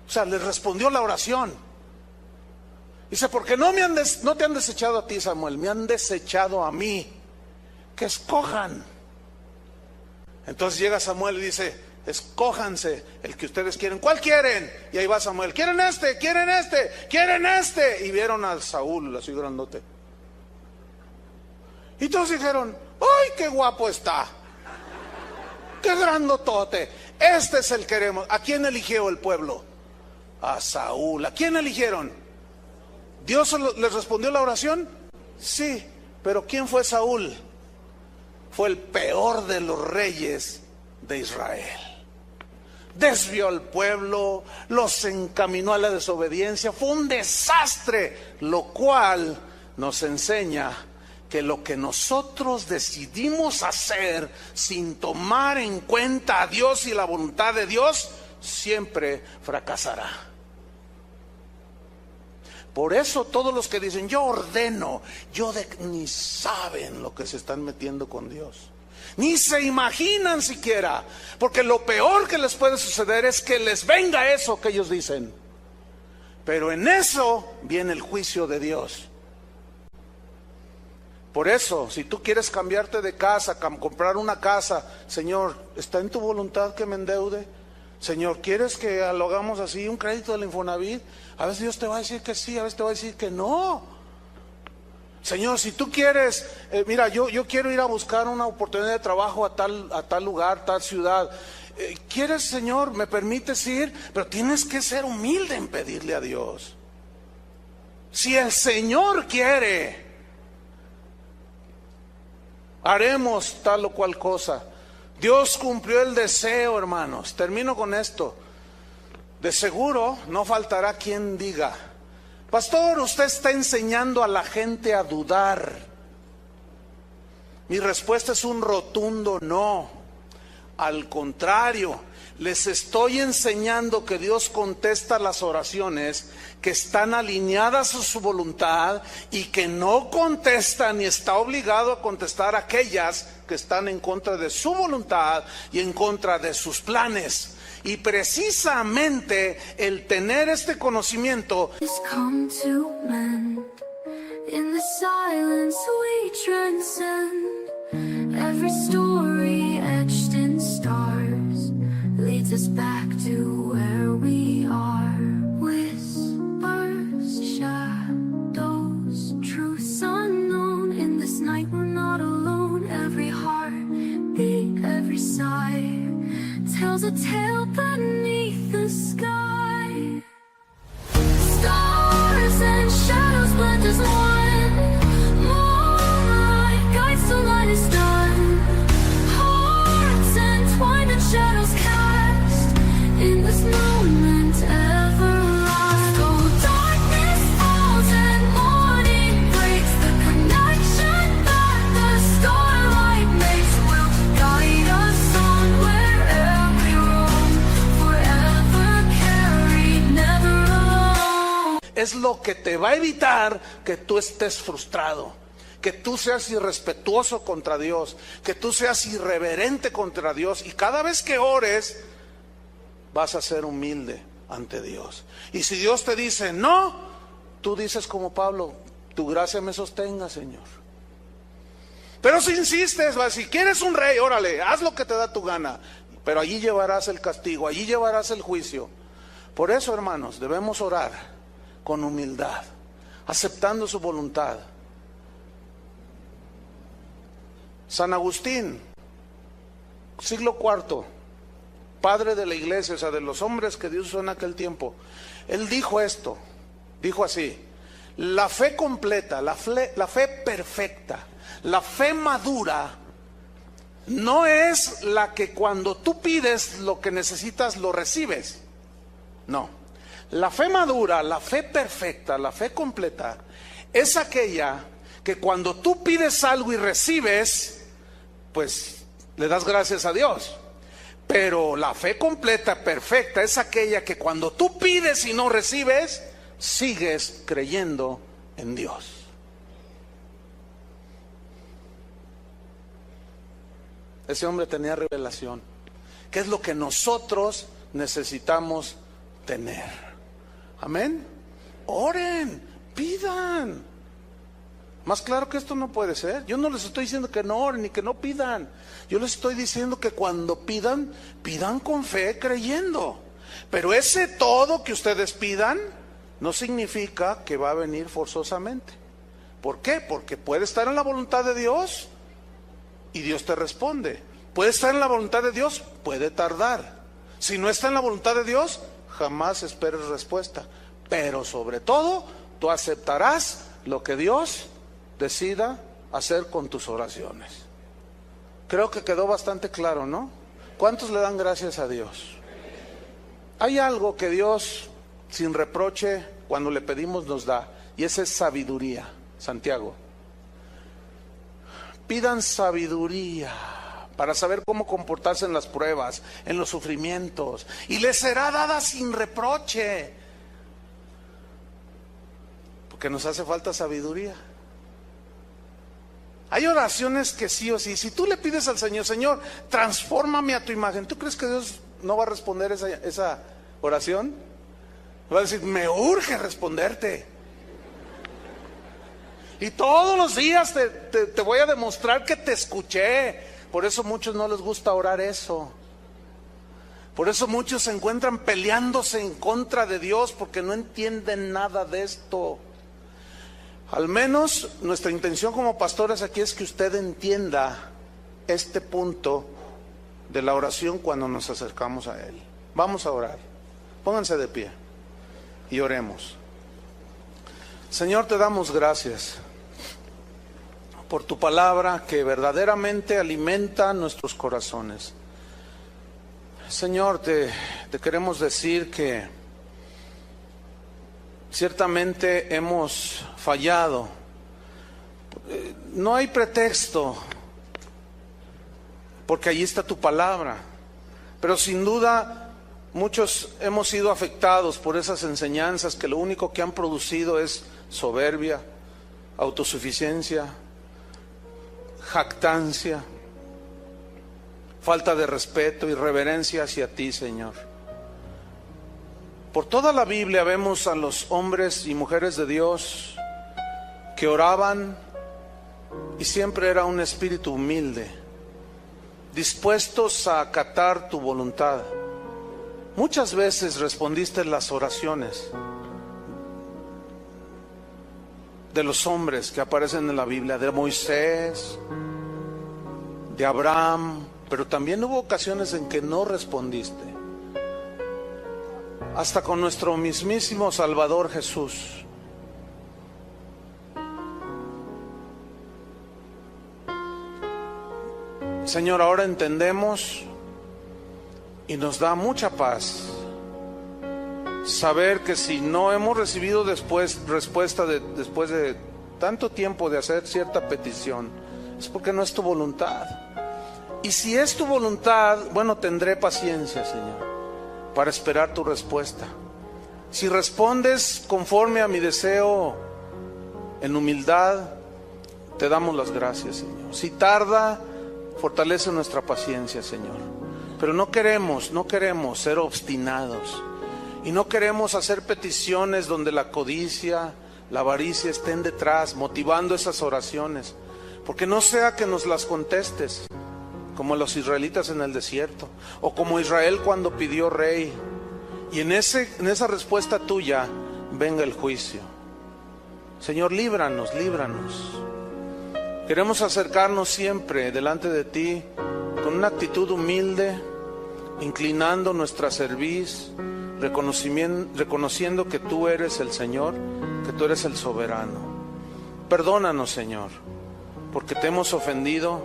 O sea, les respondió la oración. Dice: porque no te han desechado a ti, Samuel, me han desechado a mí. Que escojan. Entonces llega Samuel y dice: escójanse el que ustedes quieren. ¿Cuál quieren? Y ahí va Samuel: quieren este, quieren este, quieren este. Y vieron a Saúl así grandote. Y todos dijeron: ¡ay, qué guapo está! ¡Qué grandotote! Este es el que queremos. ¿A quién eligió el pueblo? A Saúl. ¿A quién eligieron? ¿Dios les respondió la oración? Sí, pero ¿quién fue Saúl? Fue el peor de los reyes de Israel. Desvió al pueblo, los encaminó a la desobediencia. Fue un desastre, lo cual nos enseña que lo que nosotros decidimos hacer sin tomar en cuenta a Dios y la voluntad de Dios, siempre fracasará. Por eso todos los que dicen: yo ordeno, ni saben lo que se están metiendo con Dios. Ni se imaginan siquiera. Porque lo peor que les puede suceder es que les venga eso que ellos dicen. Pero en eso viene el juicio de Dios. Por eso, si tú quieres cambiarte de casa, comprar una casa, Señor, ¿está en tu voluntad que me endeude? Señor, ¿quieres que lo hagamos así, un crédito del Infonavit? A veces Dios te va a decir que sí, a veces te va a decir que no. Señor, si tú quieres, mira, yo quiero ir a buscar una oportunidad de trabajo a tal lugar, tal ciudad. ¿Quieres, Señor? ¿Me permites ir? Pero tienes que ser humilde en pedirle a Dios. Si el Señor quiere, haremos tal o cual cosa. Dios cumplió el deseo, hermanos. Termino con esto. De seguro no faltará quien diga: pastor, usted está enseñando a la gente a dudar. Mi respuesta es un rotundo no. Al contrario, les estoy enseñando que Dios contesta las oraciones que están alineadas a su voluntad y que no contesta ni está obligado a contestar aquellas que están en contra de su voluntad y en contra de sus planes. Y precisamente el tener este conocimiento In the silence we transcend. Every story etched in stars leads us back to where we are. Whispers, shadows, truths unknown. In this night we're not alone. Every heartbeat, every sigh tells a tale beneath the sky. Stars and shadows blend as one. Moonlight guides the light is done. Hearts entwined and shadows cast in this moment ever lost. Though darkness falls and morning breaks, the connection that the starlight makes will guide us on wherever we roam. Forever carried, never alone. Es lo que te va a evitar que tú estés frustrado, que tú seas irrespetuoso contra Dios, que tú seas irreverente contra Dios, y cada vez que ores vas a ser humilde ante Dios. Y si Dios te dice no, tú dices como Pablo: tu gracia me sostenga, Señor. Pero si insistes, si quieres un rey, órale, haz lo que te da tu gana, pero allí llevarás el castigo, allí llevarás el juicio. Por eso, hermanos, debemos orar con humildad, aceptando su voluntad. San Agustín, siglo IV, padre de la iglesia, o sea, de los hombres que Dios usó en aquel tiempo, él dijo esto, dijo así: la fe completa, la fe perfecta, la fe madura, no es la que cuando tú pides lo que necesitas lo recibes. No. La fe madura, la fe perfecta, la fe completa, es aquella que cuando tú pides algo y recibes, pues le das gracias a Dios. Pero la fe completa, perfecta, es aquella que cuando tú pides y no recibes, sigues creyendo en Dios. Ese hombre tenía revelación, que es lo que nosotros necesitamos tener. Amén. Oren, pidan. Más claro que esto no puede ser. Yo no les estoy diciendo que no oren ni que no pidan. Yo les estoy diciendo que cuando pidan, pidan con fe, creyendo. Pero ese todo que ustedes pidan no significa que va a venir forzosamente. ¿Por qué? Porque puede estar en la voluntad de Dios y Dios te responde. Puede estar en la voluntad de Dios, puede tardar. Si no está en la voluntad de Dios, jamás esperes respuesta. Pero sobre todo, tú aceptarás lo que Dios decida hacer con tus oraciones. Creo que quedó bastante claro, ¿no? ¿Cuántos le dan gracias a Dios? Hay algo que Dios, sin reproche, cuando le pedimos nos da, y esa es sabiduría. Santiago: pidan sabiduría para saber cómo comportarse en las pruebas, en los sufrimientos, y les será dada sin reproche. Porque nos hace falta sabiduría. Hay oraciones que sí o sí, si tú le pides al Señor: Señor, transfórmame a tu imagen, ¿tú crees que Dios no va a responder esa oración? Va a decir: me urge responderte. Y todos los días te voy a demostrar que te escuché. Por eso a muchos no les gusta orar eso. Por eso muchos se encuentran peleándose en contra de Dios, porque no entienden nada de esto. Al menos nuestra intención como pastores aquí es que usted entienda este punto de la oración cuando nos acercamos a Él. Vamos a orar. Pónganse de pie y oremos. Señor, te damos gracias por tu palabra que verdaderamente alimenta nuestros corazones. Señor, te queremos decir que ciertamente hemos fallado. No hay pretexto, porque allí está tu palabra. Pero sin duda muchos hemos sido afectados por esas enseñanzas que lo único que han producido es soberbia, autosuficiencia, jactancia, falta de respeto y reverencia hacia ti, Señor. Por toda la Biblia vemos a los hombres y mujeres de Dios que oraban y siempre era un espíritu humilde, dispuestos a acatar tu voluntad. Muchas veces respondiste las oraciones de los hombres que aparecen en la Biblia, de Moisés, de Abraham, pero también hubo ocasiones en que no respondiste. Hasta con nuestro mismísimo Salvador Jesús. Señor, ahora entendemos y nos da mucha paz saber que si no hemos recibido respuesta después de tanto tiempo de hacer cierta petición, es porque no es tu voluntad. Y si es tu voluntad, bueno, tendré paciencia, Señor, para esperar tu respuesta. Si respondes conforme a mi deseo, en humildad, te damos las gracias, Señor. Si tarda, fortalece nuestra paciencia, Señor. Pero no queremos ser obstinados. Y no queremos hacer peticiones donde la codicia, la avaricia estén detrás, motivando esas oraciones. Porque no sea que nos las contestes, como los israelitas en el desierto, o como Israel cuando pidió rey, y en esa respuesta tuya venga el juicio. Señor, líbranos. Queremos acercarnos siempre delante de ti con una actitud humilde, inclinando nuestra cerviz, reconociendo que tú eres el Señor, que tú eres el soberano. Perdónanos, Señor, porque te hemos ofendido,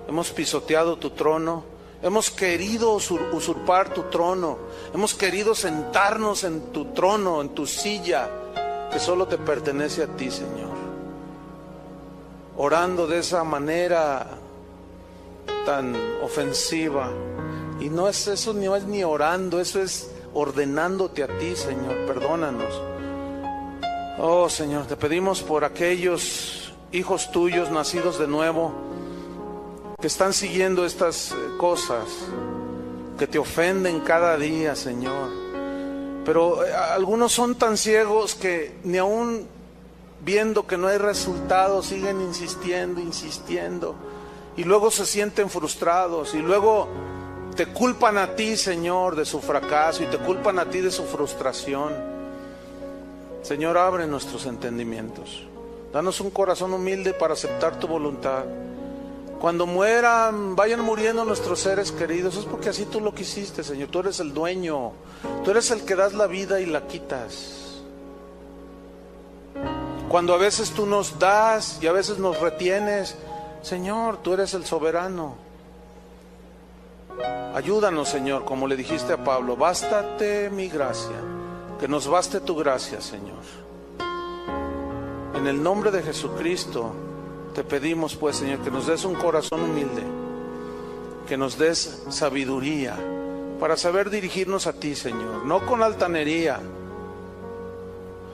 hemos pisoteado tu trono, hemos querido usurpar tu trono, hemos querido sentarnos en tu trono, en tu silla, que solo te pertenece a ti, Señor. Orando de esa manera tan ofensiva. Y no es eso, no es ni orando, eso es ordenándote a ti, Señor. Perdónanos. Oh, Señor, te pedimos por aquellos hijos tuyos nacidos de nuevo que están siguiendo estas cosas, que te ofenden cada día, Señor. Pero algunos son tan ciegos que ni aún viendo que no hay resultados siguen insistiendo, y luego se sienten frustrados, y luego te culpan a ti, Señor, de su fracaso, y te culpan a ti de su frustración. Señor, abre nuestros entendimientos, danos un corazón humilde para aceptar tu voluntad. Cuando vayan muriendo nuestros seres queridos, es porque así tú lo quisiste, Señor. Tú eres el dueño, tú eres el que das la vida y la quitas. Cuando a veces tú nos das y a veces nos retienes, Señor, tú eres el soberano. Ayúdanos, Señor, como le dijiste a Pablo, bástate mi gracia, que nos baste tu gracia, Señor. En el nombre de Jesucristo te pedimos, pues, Señor, que nos des un corazón humilde, que nos des sabiduría para saber dirigirnos a ti, Señor, no con altanería,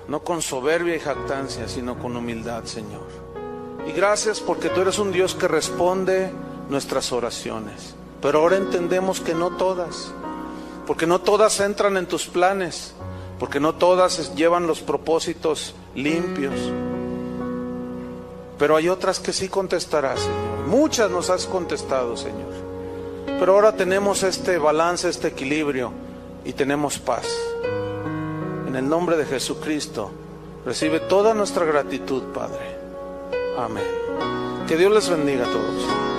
no con soberbia y jactancia, sino con humildad, Señor. Y gracias porque tú eres un Dios que responde nuestras oraciones. Pero ahora entendemos que no todas, porque no todas entran en tus planes, porque no todas llevan los propósitos limpios. Pero hay otras que sí contestarás, Señor. Muchas nos has contestado, Señor. Pero ahora tenemos este balance, este equilibrio, y tenemos paz. En el nombre de Jesucristo, recibe toda nuestra gratitud, Padre. Amén. Que Dios les bendiga a todos.